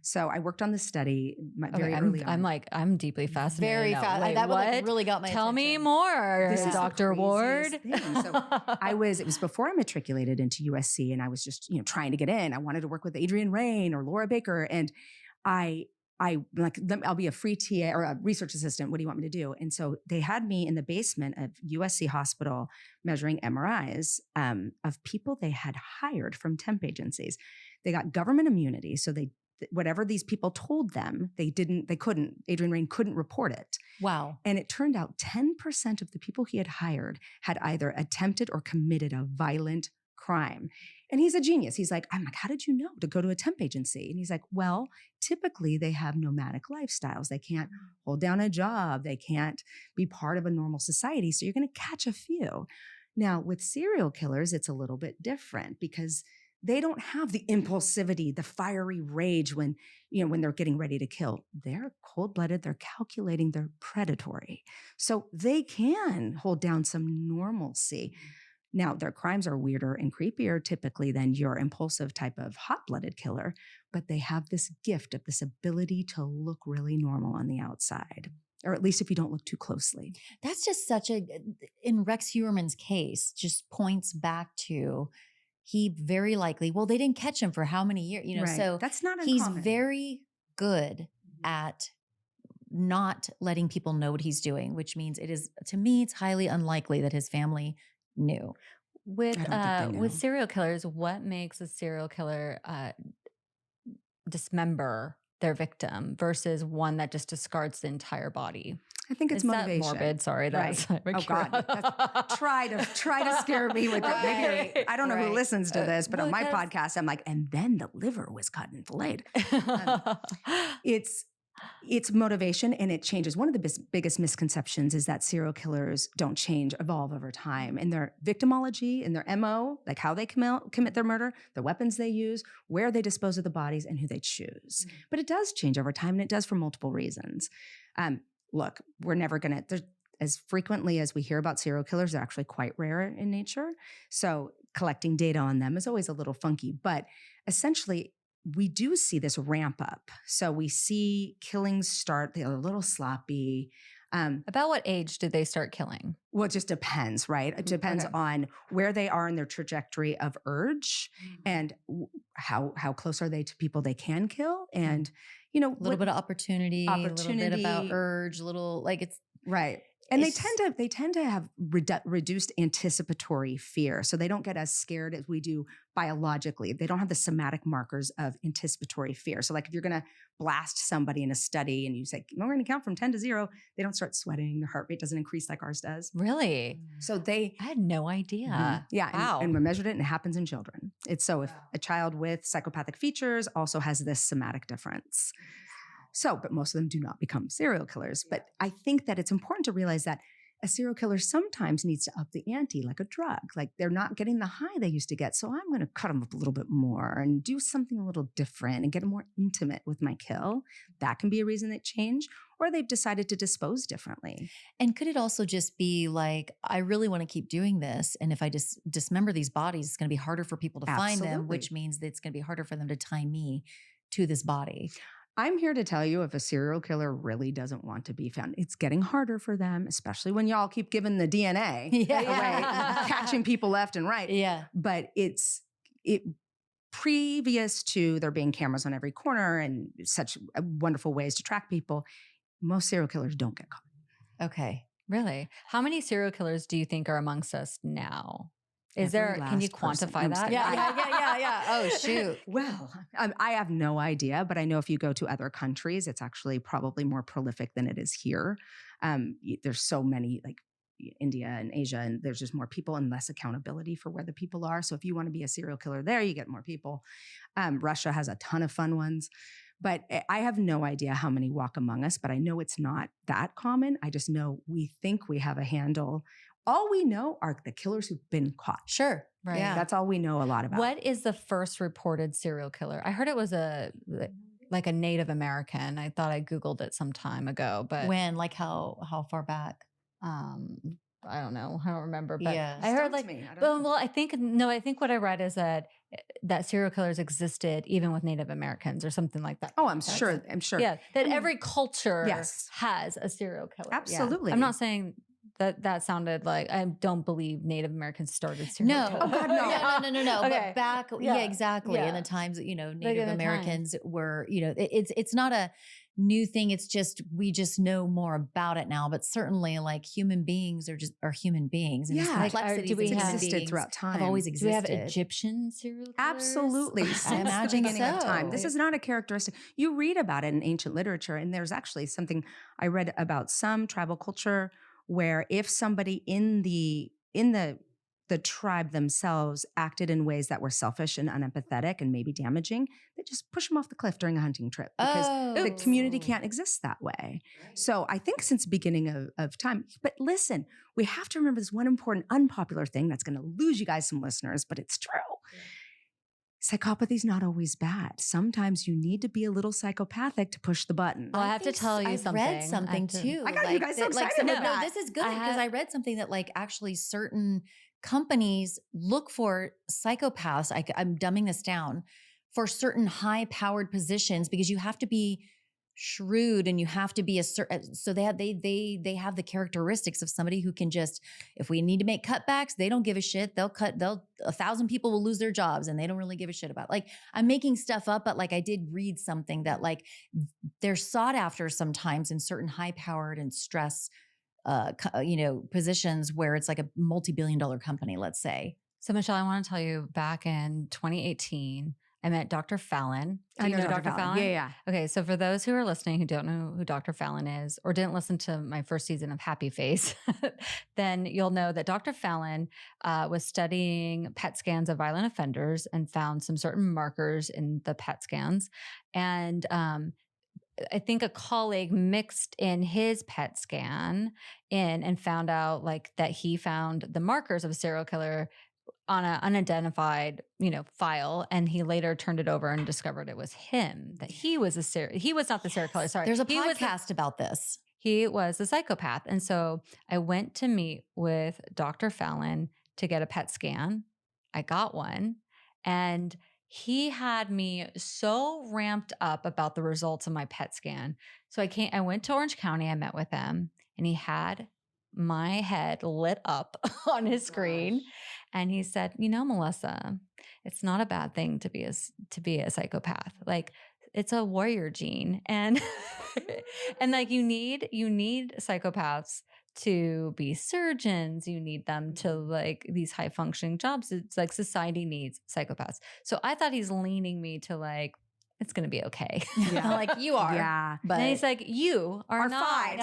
So I worked on this study very early on. I'm deeply fascinated. Very fast. That what? really got my Tell attention. me more, This is the Dr. Ward. craziest thing. So it was before I matriculated into USC, and I was just, trying to get in. I wanted to work with Adrienne Rain or Laura Baker. And I'll be a free TA or a research assistant. What do you want me to do? And so they had me in the basement of USC Hospital measuring MRIs of people they had hired from temp agencies. They got government immunity. So whatever these people told them, Adrienne Rain couldn't report it. Wow. And it turned out 10% of the people he had hired had either attempted or committed a violent crime. And he's a genius. He's like, I'm like, how did you know to go to a temp agency? And he's like, well, typically they have nomadic lifestyles. They can't hold down a job. They can't be part of a normal society. So you're going to catch a few. Now with serial killers, it's a little bit different because they don't have the impulsivity, the fiery rage when they're getting ready to kill. They're cold-blooded, they're calculating, they're predatory. So they can hold down some normalcy. Now, their crimes are weirder and creepier typically than your impulsive type of hot-blooded killer, but they have this gift of this ability to look really normal on the outside, or at least if you don't look too closely. That's just in Rex Heuermann's case, just points back to he very likely, they didn't catch him for how many years, Right. So that's not uncommon. He's very good at not letting people know what he's doing, which means to me, it's highly unlikely that his family knew. With serial killers, what makes a serial killer dismember their victim versus one that just discards the entire body? I think it's motivation. That morbid? Sorry, that's right. Oh God! Try to scare me with it. Maybe I don't know who listens to this, but on my podcast, I'm like, and then the liver was cut and filleted. It's motivation, and it changes. One of the biggest misconceptions is that serial killers don't change, evolve over time. In their victimology, in their MO, like how they commit their murder, the weapons they use, where they dispose of the bodies, and who they choose. But it does change over time, and it does for multiple reasons. Look, we're never going to, as frequently as we hear about serial killers, they're actually quite rare in nature. So collecting data on them is always a little funky, but essentially we do see this ramp up. So we see killings start, they're a little sloppy. About what age did they start killing? Well, it just depends, right? It depends on where they are in their trajectory of urge and how close are they to people they can kill. And, a little bit of opportunity, a little bit about urge, it's right. And they tend to have reduced anticipatory fear. So they don't get as scared as we do biologically. They don't have the somatic markers of anticipatory fear. So like if you're going to blast somebody in a study and you say, we're going to count from 10 to 0, they don't start sweating. Their heart rate doesn't increase like ours does. Really? So I had no idea. Yeah. Wow. And we measured it and it happens in children. If a child with psychopathic features also has this somatic difference. So, but most of them do not become serial killers. But I think that it's important to realize that a serial killer sometimes needs to up the ante like a drug. Like they're not getting the high they used to get. So I'm going to cut them up a little bit more and do something a little different and get more intimate with my kill. That can be a reason they change, or they've decided to dispose differently. And could it also just be like, I really want to keep doing this. And if I just dismember these bodies, it's going to be harder for people to find them, which means that it's going to be harder for them to tie me to this body. I'm here to tell you if a serial killer really doesn't want to be found, it's getting harder for them, especially when y'all keep giving the DNA away, catching people left and right. Yeah. But previous to there being cameras on every corner and such wonderful ways to track people, most serial killers don't get caught. Okay. Really? How many serial killers do you think are amongst us now? Can you quantify that? Yeah. Oh, shoot. Well, I have no idea, but I know if you go to other countries, it's actually probably more prolific than it is here. There's so many, like India and Asia, and there's just more people and less accountability for where the people are. So if you want to be a serial killer there, you get more people. Russia has a ton of fun ones. But I have no idea how many walk among us, but I know it's not that common. I just know we think we have a handle. All we know are the killers who've been caught. Sure. Right. Yeah. That's all we know a lot about. What is the first reported serial killer? I heard it was a like a Native American. I thought I Googled it some time ago, but When, like how far back? I don't know. I don't remember, but Yeah. I heard Stumped like, me. I don't know. well, I think what I read is that serial killers existed even with Native Americans or something like that. Oh, I'm sure. Yeah, that I mean, every culture yes. has a serial killer. Yeah. Absolutely. I'm not saying that sounded like I don't believe Native Americans started serial No. killers. Oh, God, no. No. Okay. But back, Yeah. exactly. Yeah. In the times that, in Native the Americans were, it's not a new thing. It's just, we just know more about it now, but certainly like human beings are human beings. And just Yeah. complexities Do we of human have- existed beings throughout time. have always Do we existed. have Egyptian serial killers? Absolutely. Since the imagine beginning of time. so. This is not a characteristic. You read about it in ancient literature, and there's actually something I read about some tribal culture where if somebody in the tribe themselves acted in ways that were selfish and unempathetic and maybe damaging, they just push them off the cliff during a hunting trip because the community can't exist that way. So I think since the beginning of time, but listen, we have to remember this one important unpopular thing that's going to lose you guys some listeners, but it's true. Psychopathy is not always bad. Sometimes you need to be a little psychopathic to push the button. Well, I have to tell you I've something. read something too. I got you guys so excited about that. This is good I because had- I read something that like actually certain companies look for psychopaths. I'm dumbing this down for certain high-powered positions because you have to be shrewd and you have to be a certain. So they have the characteristics of somebody who can just, if we need to make cutbacks, they don't give a shit. They'll 1,000 people will lose their jobs and they don't really give a shit about. Like I'm making stuff up, but like I did read something that like they're sought after sometimes in certain high-powered and stress positions where it's like a multi-billion-dollar company, let's say. So Michelle, I want to tell you back in 2018, I met Dr. Fallon. Do you know Dr. Fallon? Yeah. Okay, so for those who are listening who don't know who Dr. Fallon is or didn't listen to my first season of Happy Face, then you'll know that Dr. Fallon was studying PET scans of violent offenders and found some certain markers in the PET scans. And I think a colleague mixed in his PET scan and found out like that he found the markers of a serial killer on an unidentified, file. And he later turned it over and discovered it was him, that he was he was not the serial killer. Sorry. There's a He was podcast about this. He was a psychopath. And so I went to meet with Dr. Fallon to get a PET scan. I got one and he had me so ramped up about the results of my PET scan. So I went to Orange County, I met with him and he had my head lit up on his screen. And he said, Melissa, it's not a bad thing to be a psychopath. Like it's a warrior gene. And and like you need psychopaths to be surgeons. You need them to like these high functioning jobs. It's like society needs psychopaths. So I thought he's leaning me to like, it's going to be okay. Yeah. Like you are. Yeah. But and he's like, you are not. fine.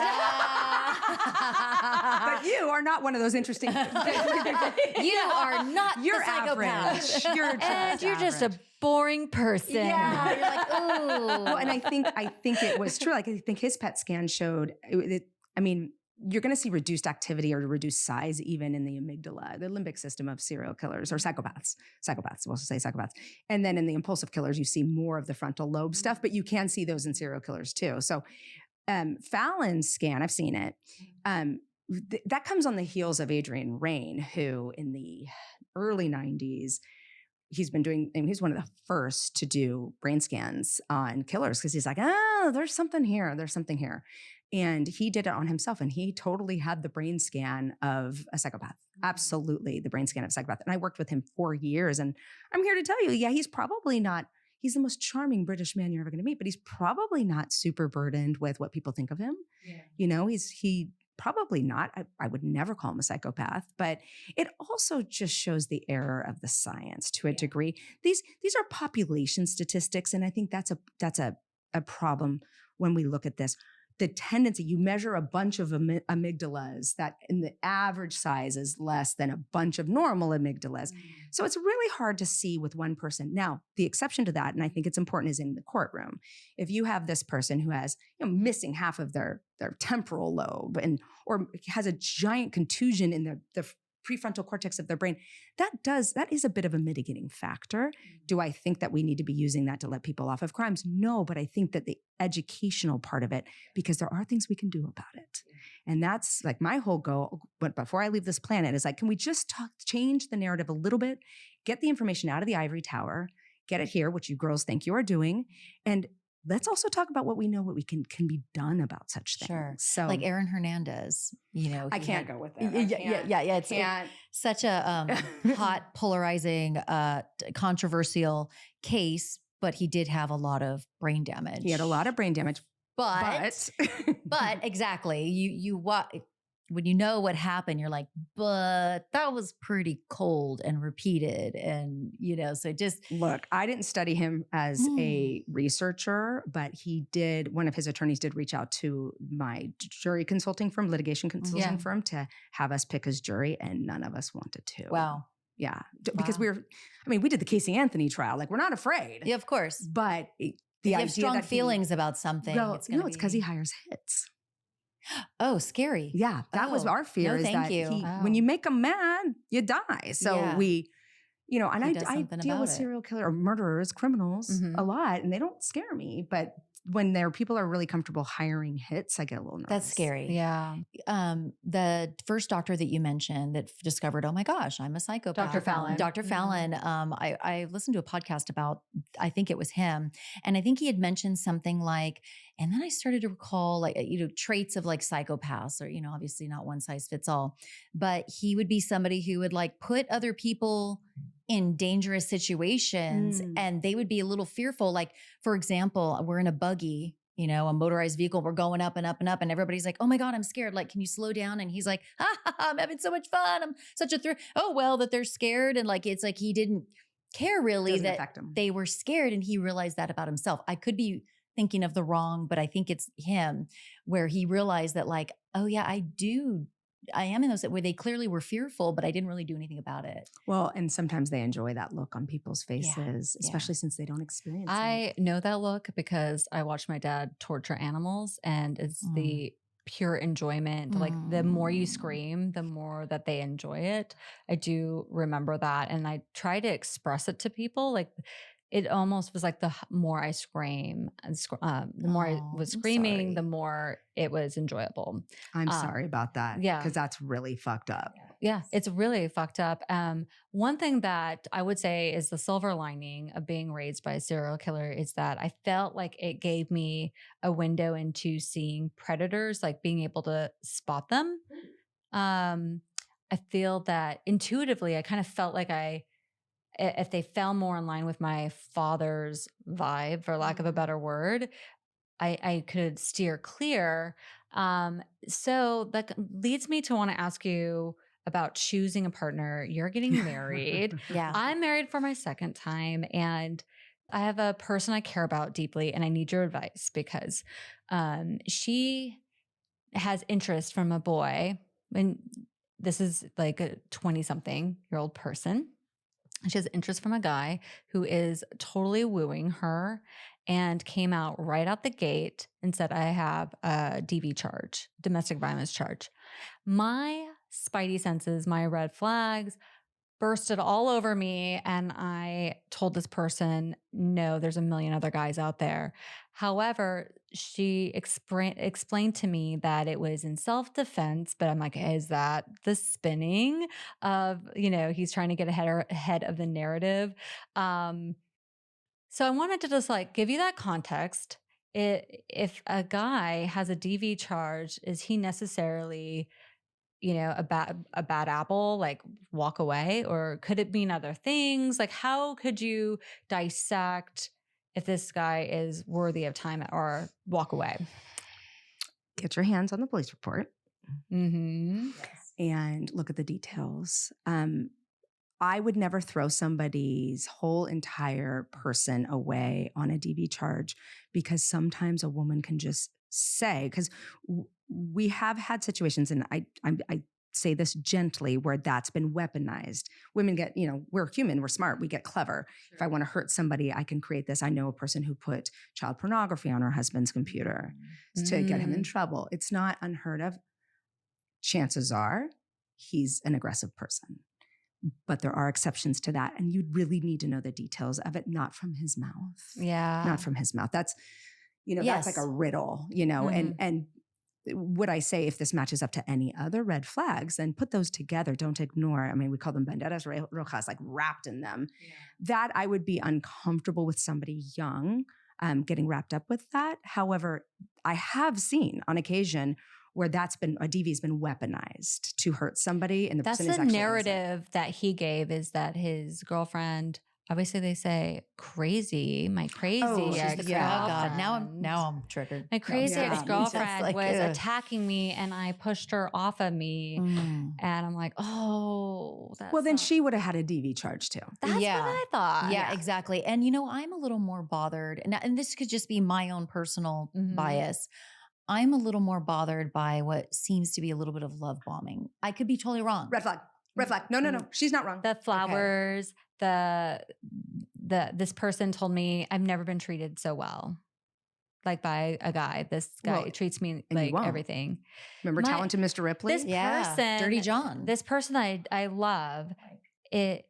But you are not one of those interesting. you are not You're the psychopath. average. You're just a boring person. Yeah. You're like, ooh. Well, and I think it was true. Like I think his PET scan showed. You're going to see reduced activity or reduced size even in the amygdala, the limbic system of serial killers or psychopaths. We'll say psychopaths. And then in the impulsive killers, you see more of the frontal lobe stuff, but you can see those in serial killers too. So Fallon's scan, I've seen it. That comes on the heels of Adrian Raine, who in the early 90s, he's one of the first to do brain scans on killers because he's like, there's something here. And he did it on himself and he totally had the brain scan of a psychopath. Absolutely. The brain scan of a psychopath. And I worked with him for years and I'm here to tell you, he's probably not, he's the most charming British man you're ever going to meet, but he's probably not super burdened with what people think of him. Yeah. He probably not. I would never call him a psychopath, but it also just shows the error of the science to a degree. These are population statistics. And I think that's a problem when we look at this. The tendency, you measure a bunch of amygdalas that in the average size is less than a bunch of normal amygdalas. So it's really hard to see with one person. Now, the exception to that, and I think it's important, is in the courtroom. If you have this person who has missing half of their temporal lobe or has a giant contusion in the prefrontal cortex of their brain. That is a bit of a mitigating factor. Do I think that we need to be using that to let people off of crimes? No, but I think that the educational part of it, because there are things we can do about it. And that's like my whole goal. But before I leave this planet is like, can we just change the narrative a little bit, get the information out of the ivory tower, get it here, which you girls think you are doing. And let's also talk about what we know, what we can be done about such things. Sure. So Like Aaron Hernandez, I can't go with that. Yeah. It's such a hot, polarizing, controversial case, but he did have a lot of brain damage. He had a lot of brain damage. But exactly. When you know what happened, you're like, but that was pretty cold and repeated. And, so just look, I didn't study him as a researcher, but one of his attorneys did reach out to my jury consulting firm, litigation consulting firm, to have us pick his jury, and none of us wanted to. Wow. Yeah. Because we did the Casey Anthony trial. Like, we're not afraid. Yeah, of course. But if you have strong feelings about something, it's because he hires hits. Oh, scary. Yeah. That was our fear. No, thank you. When you make them mad, you die. So I deal with serial killer or murderers, criminals a lot, and they don't scare me. But when people are really comfortable hiring hits, I get a little nervous. That's scary. Yeah. The first doctor that you mentioned that discovered, oh my gosh, I'm a psychopath. Dr. Fallon. Dr. Fallon. I listened to a podcast about, I think it was him. And I think he had mentioned something like, and then I started to recall like, traits of like psychopaths, or, obviously not one size fits all, but he would be somebody who would like put other people in dangerous situations and they would be a little fearful. Like, for example, we're in a buggy, a motorized vehicle, we're going up and up and up, and everybody's like, oh my God, I'm scared. Like, can you slow down? And he's like, I'm having so much fun. I'm such a thrill. Oh, well, that they're scared. And like, it's like, he didn't care really that they were scared. And he realized that about himself. I could be thinking of the wrong, but I think it's him, where he realized that like, oh yeah, I am in those where they clearly were fearful, but I didn't really do anything about it. Well, and sometimes they enjoy that look on people's faces, especially since they don't experience it. I know that look because I watched my dad torture animals, and it's the pure enjoyment. Like, the more you scream, the more that they enjoy it. I do remember that. And I try to express it to people. Like, it almost was like the more I scream, the more I was screaming, the more it was enjoyable. I'm sorry about that. Yeah. Because that's really fucked up. Yeah, it's really fucked up. One thing that I would say is the silver lining of being raised by a serial killer is that I felt like it gave me a window into seeing predators, like being able to spot them. I feel that intuitively, I kind of felt like if they fell more in line with my father's vibe, for lack of a better word, I could steer clear. So that leads me to want to ask you about choosing a partner. You're getting married. Yeah. I'm married for my second time, and I have a person I care about deeply, and I need your advice because she has interest from a boy, and this is like a 20-something-year-old person. She has interest from a guy who is totally wooing her and came out right out the gate and said, I have a DV charge, domestic violence charge. My spidey senses, my red flags bursted all over me. And I told this person, no, there's a million other guys out there. However, she explained to me that it was in self-defense, but I'm like, is that the spinning of, he's trying to get ahead of the narrative. So I wanted to just like give you that context. If a guy has a DV charge, is he necessarily a bad apple, like walk away? Or could it mean other things? Like, how could you dissect if this guy is worthy of time or walk away? Get your hands on the police report and look at the details. I would never throw somebody's whole entire person away on a DV charge, because sometimes a woman can just say, because we have had situations, and I say this gently, where that's been weaponized. Women get, we're human, we're smart, we get clever. Sure. If I want to hurt somebody, I can create this. I know a person who put child pornography on her husband's computer to get him in trouble. It's not unheard of. Chances are he's an aggressive person. But there are exceptions to that. And you'd really need to know the details of it, not from his mouth. Yeah. Not from his mouth. That's, that's like a riddle, and would I say if this matches up to any other red flags, then put those together. Don't ignore. I mean, we call them banderas rojas, like wrapped in them. Yeah. That I would be uncomfortable with somebody young getting wrapped up with that. However, I have seen on occasion where that's been, a DV has been weaponized to hurt somebody. And that's the narrative that he gave, is that his girlfriend, obviously they say crazy, my crazy ex-girlfriend. Yeah, God. Now I'm triggered. My crazy ex-girlfriend was attacking me and I pushed her off of me. And I'm like, oh, that's well, then she would have had a DV charge too. That's what I thought. Yeah, exactly. And I'm a little more bothered, and this could just be my own personal bias. I'm a little more bothered by what seems to be a little bit of love bombing. I could be totally wrong. Red flag. Red flag. No. She's not wrong. The flowers, this person told me I've never been treated so well. Like by a guy. This guy treats me like everything. Remember Talented Mr. Ripley? This person, Dirty John. This person I love, it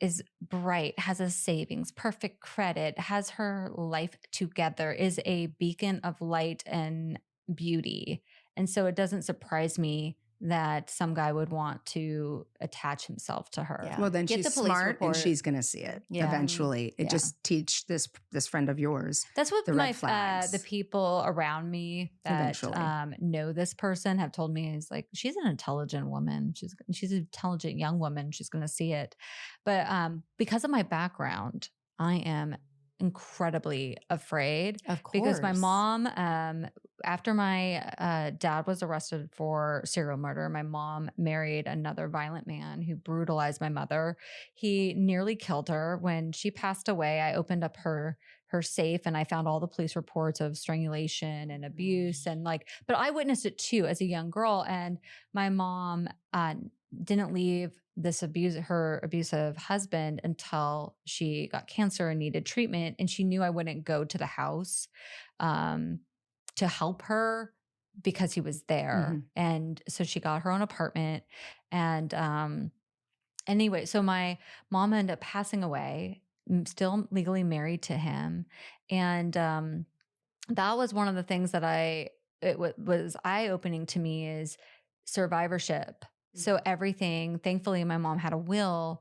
is bright, has a savings, perfect credit, has her life together, is a beacon of light and beauty. And so it doesn't surprise me that some guy would want to attach himself to her. Yeah. Well, then she's smart and she's going to see it eventually. It just teach this friend of yours. That's what the people around me that know this person have told me, is like, she's an intelligent woman. She's an intelligent young woman. She's going to see it. But because of my background, I am incredibly afraid. Of course. Because my mom, after my dad was arrested for serial murder, my mom married another violent man who brutalized my mother. He nearly killed her. When she passed away, I opened up her safe and I found all the police reports of strangulation and abuse, and but I witnessed it too as a young girl. And my mom didn't leave her abusive husband until she got cancer and needed treatment. And she knew I wouldn't go to the house to help her because he was there. Mm-hmm. And so she got her own apartment. And anyway, so my mom ended up passing away, still legally married to him. And that was one of the things that was eye-opening to me, is survivorship. So everything, thankfully my mom had a will,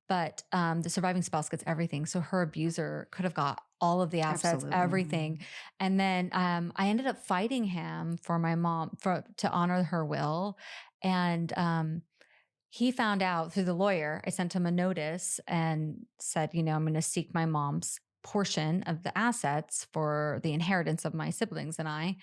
but the surviving spouse gets everything. So her abuser could have got all of the assets, everything. And then I ended up fighting him for my mom to honor her will. And he found out through the lawyer. I sent him a notice and said, I'm going to seek my mom's portion of the assets for the inheritance of my siblings and I.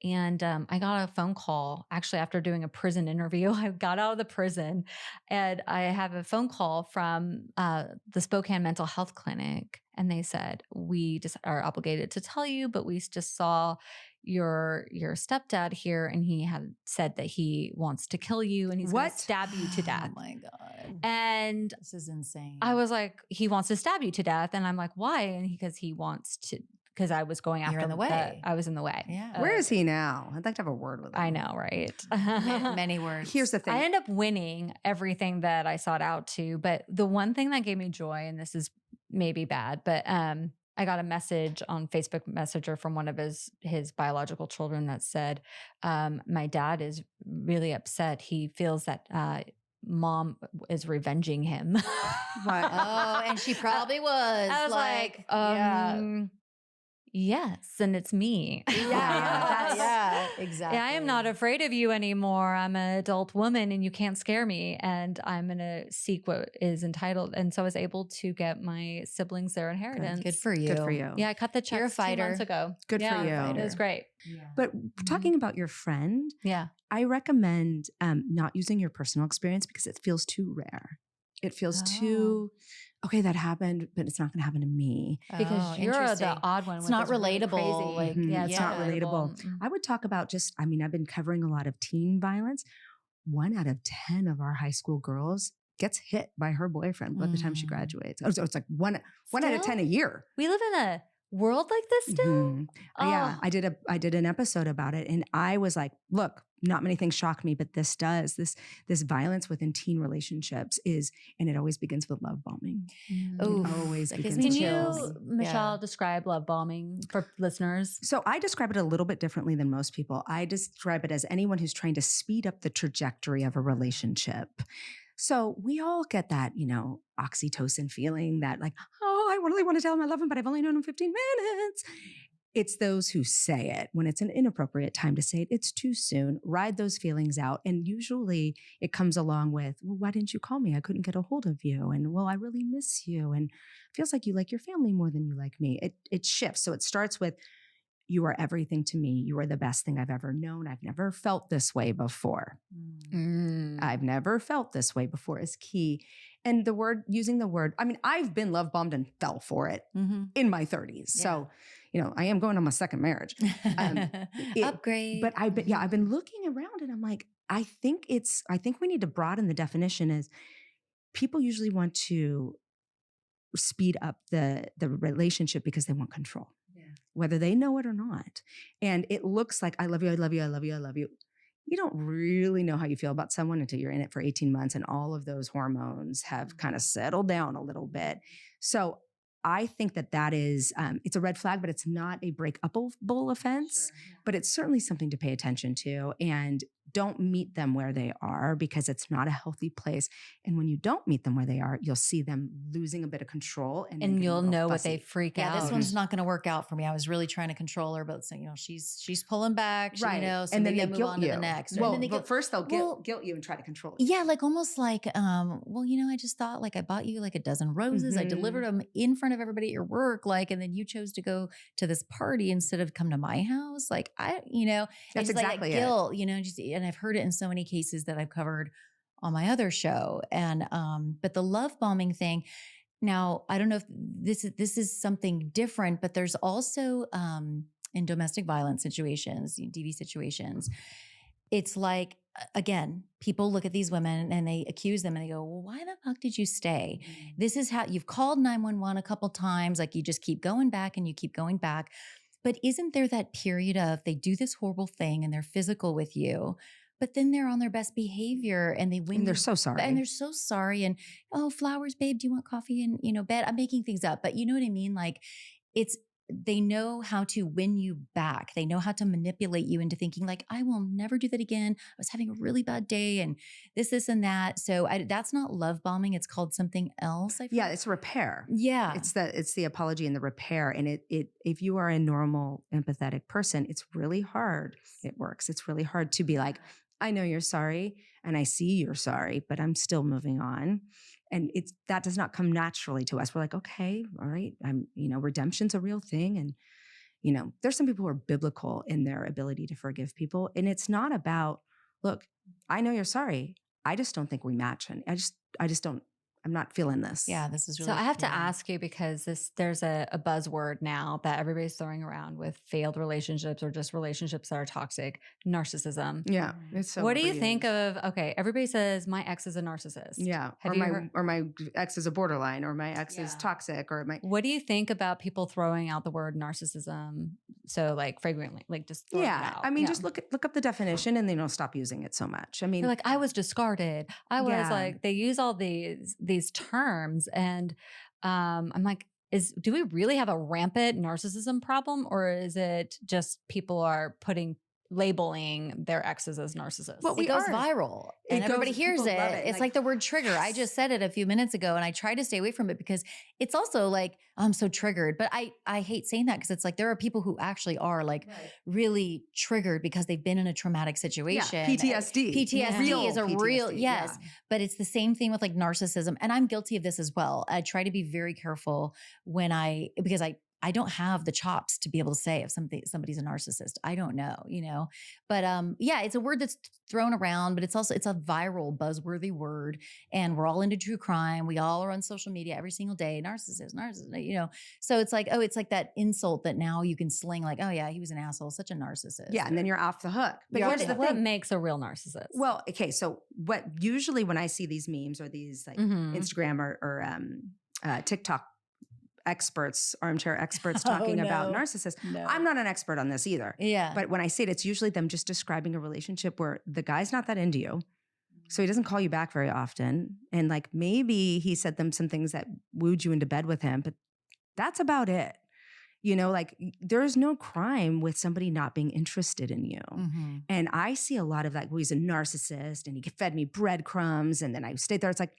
And I got a phone call actually after doing a prison interview. I got out of the prison and I have a phone call from the Spokane Mental Health Clinic. And they said, we just are obligated to tell you, but we just saw your stepdad here and he had said that he wants to kill you and he's going to stab you to death. Oh my God. And this is insane. I was like, he wants to stab you to death. And I'm like, why? And because I was going after You're in the way. I was in the way. Yeah. Where is he now? I'd like to have a word with him. I know, right? Many words. Here's the thing. I ended up winning everything that I sought out to. But the one thing that gave me joy, and this is maybe bad, but I got a message on Facebook Messenger from one of his biological children that said, my dad is really upset. He feels that mom is revenging him. What? Oh, and she probably was. I was like yes, and it's me. Yeah, exactly. I am not afraid of you anymore. I'm an adult woman and you can't scare me, and I'm going to seek what is entitled. And so I was able to get my siblings their inheritance. Good for you. Good for you. Yeah, I cut the check 2 months ago. Good for you. It was great. Yeah. But talking about your friend, I recommend not using your personal experience because it feels too rare. It feels too, okay, that happened, but it's not going to happen to me. Because you're the odd one. It's not relatable. Really it's not relatable. Mm-hmm. I would talk about I've been covering a lot of teen violence. 1 out of 10 of our high school girls gets hit by her boyfriend by the time she graduates. So it's like one out of 10 a year. We live in a world like this still? Mhm. Yeah, Oh. I did an episode about it, and I was like, look, not many things shock me, but this does. This violence within teen relationships is, and it always begins with love bombing. Oof, It always that gives begins me Can with love chills. you, bombing. Michelle, Yeah. describe love bombing for listeners? So I describe it a little bit differently than most people. I describe it as anyone who's trying to speed up the trajectory of a relationship. So we all get that, oxytocin feeling that like, oh, I really want to tell him I love him, but I've only known him 15 minutes. It's those who say it when it's an inappropriate time to say it. It's too soon. Ride those feelings out. And usually it comes along with, well, why didn't you call me? I couldn't get a hold of you. And well, I really miss you. And it feels like you like your family more than you like me. It shifts. So it starts with, you are everything to me. You are the best thing I've ever known. I've never felt this way before. I've never felt this way before is key. And using the word, I mean, I've been love bombed and fell for it in my 30s. So, I am going on my second marriage. Upgrade. But I've been looking around and I'm like, I think we need to broaden the definition as people usually want to speed up the relationship because they want control. Whether they know it or not. And it looks like, I love you, I love you, I love you, I love you. You don't really know how you feel about someone until you're in it for 18 months and all of those hormones have kind of settled down a little bit. So I think that is, it's a red flag, but it's not a breakable offense, but it's certainly something to pay attention to. And don't meet them where they are because it's not a healthy place. And when you don't meet them where they are, you'll see them losing a bit of control. And you'll know what they freak out. Yeah, this one's not going to work out for me. I was really trying to control her, but she's pulling back, right? So and then maybe they I move guilt on you. to the next. Well, and then but first they'll guilt you and try to control you. Yeah, like almost like, I just thought like I bought you like a dozen roses. I delivered them in front of everybody at your work, and then you chose to go to this party instead of come to my house. Like that's it's exactly like guilt, and I've heard it in so many cases that I've covered on my other show. And but the love bombing thing, now I don't know if this is something different, but there's also in domestic violence situations, DV situations, it's like, again, people look at these women and they accuse them and they go, well, why the fuck did you stay? This is how you've called 911 a couple times. Like you just keep going back and you keep going back. But isn't there that period of they do this horrible thing and they're physical with you, but then they're on their best behavior and they win. And they're so sorry. And they're so sorry. And, oh, flowers, babe, do you want coffee and, bed? I'm making things up, but you know what I mean? Like they know how to win you back. They know how to manipulate you into thinking like, I will never do that again. I was having a really bad day and this and that. So that's not love bombing. It's called something else. Yeah, it's repair. Yeah. It's the apology and the repair. And if you are a normal, empathetic person, it's really hard. It works. It's really hard to be like, I know you're sorry and I see you're sorry, but I'm still moving on. And that does not come naturally to us. We're like, okay, all right. Redemption's a real thing. And, there's some people who are biblical in their ability to forgive people. And it's not about, look, I know you're sorry. I just don't think we match. And I just don't, I'm not feeling this. Yeah, this is really. So I have to ask you because there's a buzzword now that everybody's throwing around with failed relationships or just relationships that are toxic, narcissism. Yeah. It's so what do you think of, okay, everybody says my ex is a narcissist. Yeah. Or my ex is a borderline or my ex is toxic or what do you think about people throwing out the word narcissism? So like frequently, like just throwing it out. I mean, just look up the definition and then you'll stop using it so much. I mean, they're like, I was discarded. I was like, they use all these terms. And I'm like, do we really have a rampant narcissism problem? Or is it just people are labeling their exes as narcissists? Well, it goes viral and everybody hears it. It's like the word trigger. I just said it a few minutes ago and I try to stay away from it because it's also like, I'm so triggered. But I hate saying that because it's like there are people who actually are like really triggered because they've been in a traumatic situation. Yeah, PTSD. PTSD is a real, yes. Yeah. But it's the same thing with like narcissism. And I'm guilty of this as well. I try to be very careful because I don't have the chops to be able to say if somebody's a narcissist. I don't know, but it's a word that's thrown around, but it's a viral buzzworthy word. And we're all into true crime. We all are on social media every single day. Narcissist, so it's like, oh, it's like that insult that now you can sling like, oh yeah, he was an asshole, such a narcissist. Yeah. And then you're off the hook. But what makes a real narcissist? Well, okay. So usually when I see these memes or these like Instagram or TikTok armchair experts talking about narcissists. No. I'm not an expert on this either. Yeah. But when I say it, it's usually them just describing a relationship where the guy's not that into you. So he doesn't call you back very often. And like maybe he said them some things that wooed you into bed with him, but that's about it. You know, like there's no crime with somebody not being interested in you. Mm-hmm. And I see a lot of like, well, he's a narcissist and he fed me breadcrumbs. And then I stayed there. It's like,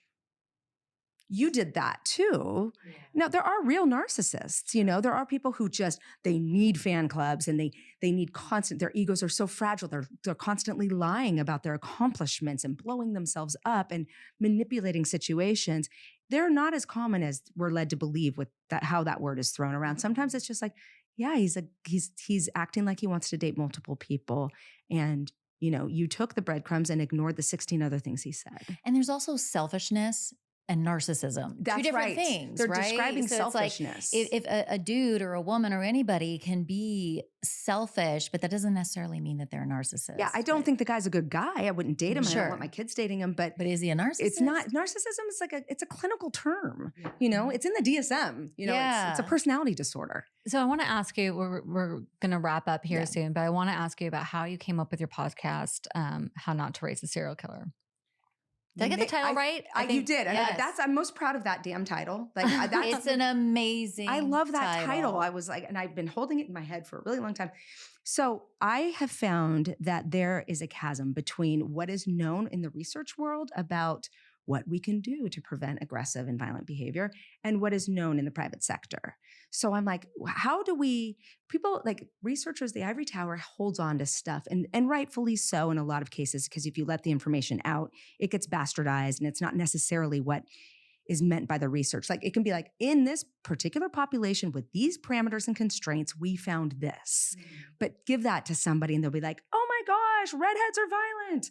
you did that too. Yeah. Now, there are real narcissists, you know, there are people who just, they need fan clubs and they need constant, their egos are so fragile. They're constantly lying about their accomplishments and blowing themselves up and manipulating situations. They're not as common as we're led to believe with that, how that word is thrown around. Sometimes it's just like, yeah, he's acting like he wants to date multiple people. And, you know, you took the breadcrumbs and ignored the 16 other things he said. And there's also selfishness and narcissism. That's two different right. things. They're right? describing so selfishness. It's like if a dude or a woman or anybody can be selfish, but that doesn't necessarily mean that they're a narcissist. Yeah, I don't think the guy's a good guy. I wouldn't date him. Sure. I don't want my kids dating him. But is he a narcissist? It's not. Narcissism is like it's a clinical term. You know, it's in the DSM. You know, it's a personality disorder. So I want to ask you, we're going to wrap up here soon, but I want to ask you about how you came up with your podcast, How Not to Raise a Serial Killer. Did I get the title right? You did. Yes. I'm most proud of that damn title. Like it's an amazing I love that title. I was like, and I've been holding it in my head for a really long time. So I have found that there is a chasm between what is known in the research world about what we can do to prevent aggressive and violent behavior and what is known in the private sector. So I'm like, how do people like researchers, the ivory tower holds on to stuff and rightfully so in a lot of cases, because if you let the information out, it gets bastardized and it's not necessarily what is meant by the research. Like it can be like, in this particular population with these parameters and constraints, we found this. But give that to somebody and they'll be like, oh my gosh, redheads are violent.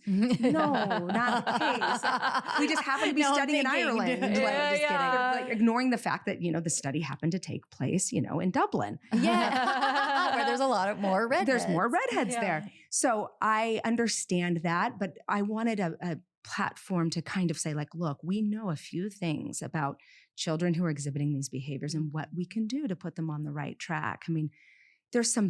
No, not the case. We just happen to be studying in Ireland. Like ignoring the fact that, you know, the study happened to take place, you know, in Dublin. Yeah. Where there's a lot more redheads. There's more redheads there. So I understand that, but I wanted a platform to kind of say like, look, we know a few things about children who are exhibiting these behaviors and what we can do to put them on the right track. I mean, there's some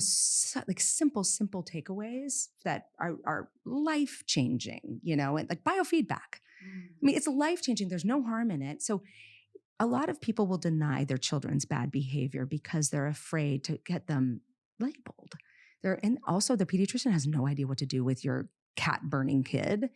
like simple takeaways that are life-changing, you know, and like biofeedback. I mean, it's life-changing. There's no harm in it. So a lot of people will deny their children's bad behavior because they're afraid to get them labeled. And also the pediatrician has no idea what to do with your cat burning kid,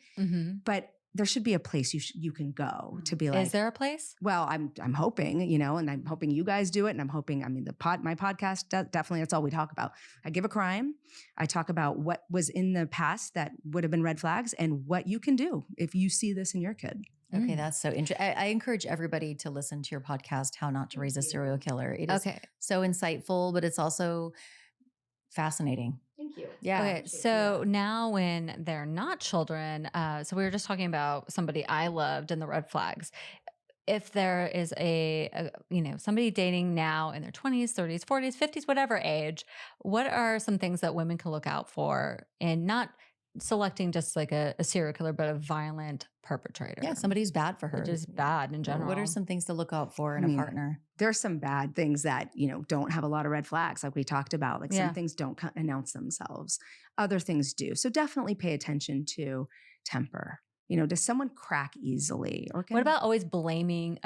but there should be a place you can go to be like, is there a place? Well, I'm hoping, you know, and I'm hoping you guys do it. And I'm hoping, I mean, my podcast, definitely that's all we talk about. I give a crime. I talk about what was in the past that would have been red flags and what you can do if you see this in your kid. Okay, that's so interesting. I encourage everybody to listen to your podcast, How Not to Raise a Serial Killer. It is so insightful, but it's also fascinating. Thank you. Yeah. Okay. So now when they're not children, so we were just talking about somebody I loved and the red flags. If there is somebody dating now in their 20s, 30s, 40s, 50s, whatever age, what are some things that women can look out for in not selecting just like a serial killer, but a violent perpetrator? Yeah, somebody who's bad for her. Just bad in general. What are some things to look out for in a partner? There's some bad things that, you know, don't have a lot of red flags, like we talked about. Like some things don't announce themselves. Other things do. So definitely pay attention to temper. You know, does someone crack easily? Or what about always blaming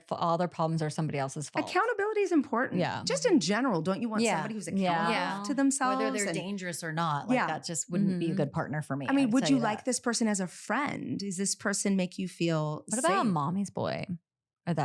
all their problems are somebody else's fault? Accountability is important. Yeah. Just in general, don't you want somebody who's accountable to themselves? Whether they're dangerous or not. Like that just wouldn't be a good partner for me. I mean, would you like this person as a friend? Does this person make you feel What safe? about a mommy's boy?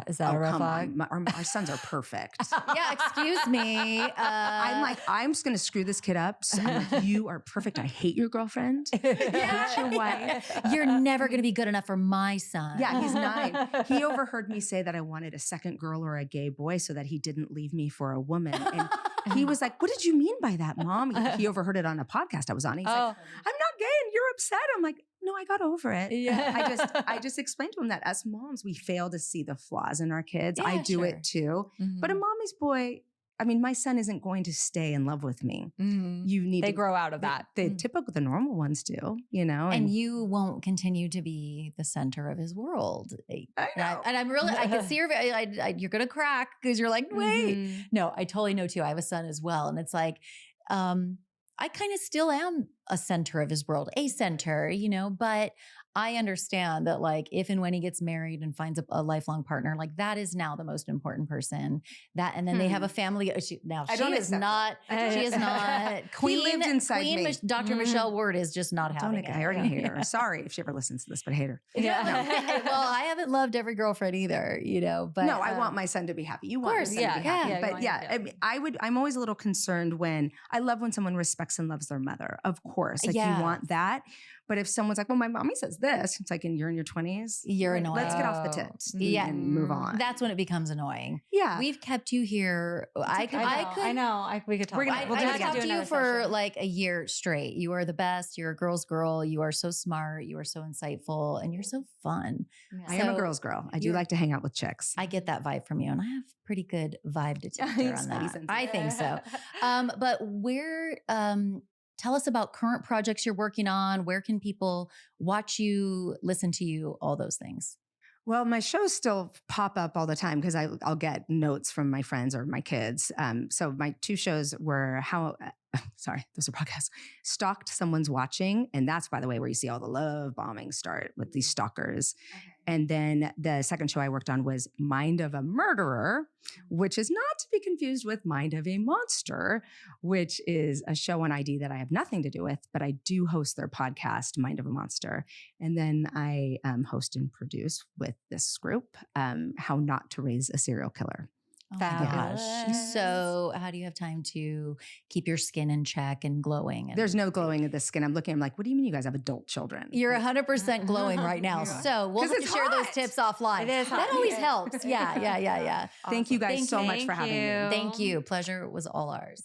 Is that a red flag? Our sons are perfect. Yeah, excuse me. I'm just going to screw this kid up. So I'm like, you are perfect. I hate your girlfriend. I hate your wife. You're never going to be good enough for my son. Yeah, he's 9. He overheard me say that I wanted a second girl or a gay boy so that he didn't leave me for a woman. And he was like, what did you mean by that, Mom? He overheard it on a podcast I was on. He's like, I'm not gay and you're upset. I'm like, no, I got over it. Yeah. I just explained to him that as moms, we fail to see the flaws in our kids. I do it too. But a mommy's boy, I mean, my son isn't going to stay in love with me. You need They to grow out of that. The normal ones do, you know? And you won't continue to be the center of his world. I know. And I'm really, I can see you're going to crack because you're like, wait. No, I totally know too. I have a son as well. And it's like, I kind of still am a center of his world, a center, you know, but I understand that like if and when he gets married and finds a lifelong partner, like that is now the most important person. That and then they have a family. She is not Queen. He lived inside me. Dr. Michelle Ward is just not having it. I already hate her. Sorry if she ever listens to this, but I hate her. Yeah. Well, I haven't loved every girlfriend either, you know. But no, I want my son to be happy. You want your son to be happy. But I'm always a little concerned I love when someone respects and loves their mother. Of course, like you want that. But if someone's like, well, my mommy says this, it's like, and you're in your 20s. You're annoying. Let's get off the tips and move on. That's when it becomes annoying. Yeah. We've kept you here. I know. We could talk about it. I talked to you for like a year straight. You are the best. You're a girl's girl. You are so smart. You are so insightful. And you're so fun. Yeah. I am a girl's girl. I do like to hang out with chicks. I get that vibe from you. And I have pretty good vibe detector on that. I think so. But tell us about current projects you're working on. Where can people watch you, listen to you, all those things? Well, my shows still pop up all the time because I'll get notes from my friends or my kids. So my 2 shows were those are podcasts. Stalked Someone's Watching. And that's, by the way, where you see all the love bombings start with these stalkers. Okay. And then the second show I worked on was Mind of a Murderer, which is not to be confused with Mind of a Monster, which is a show on ID that I have nothing to do with, but I do host their podcast, Mind of a Monster. And then I host and produce with this group, How Not to Raise a Serial Killer. Oh gosh. So how do you have time to keep your skin in check and glowing? There's no glowing of the skin. I'm like, what do you mean you guys have adult children? You're 100% glowing right now. So we'll have to share those tips offline. It is hot. That always helps. Yeah. Awesome. Thank you guys so much for having me. Thank you. Pleasure was all ours.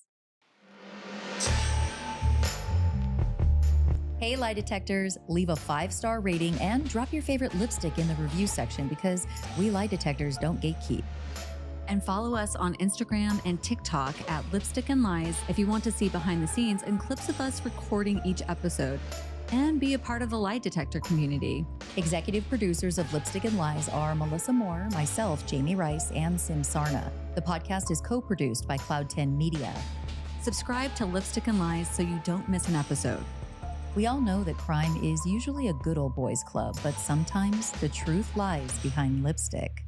Hey, lie detectors, leave a 5-star rating and drop your favorite lipstick in the review section because we lie detectors don't gatekeep. And follow us on Instagram and TikTok at Lipstick and Lies if you want to see behind the scenes and clips of us recording each episode. And be a part of the lie detector community. Executive producers of Lipstick and Lies are Melissa Moore, myself, Jamie Rice, and Sim Sarna. The podcast is co-produced by Cloud 10 Media. Subscribe to Lipstick and Lies so you don't miss an episode. We all know that crime is usually a good old boys club, but sometimes the truth lies behind lipstick.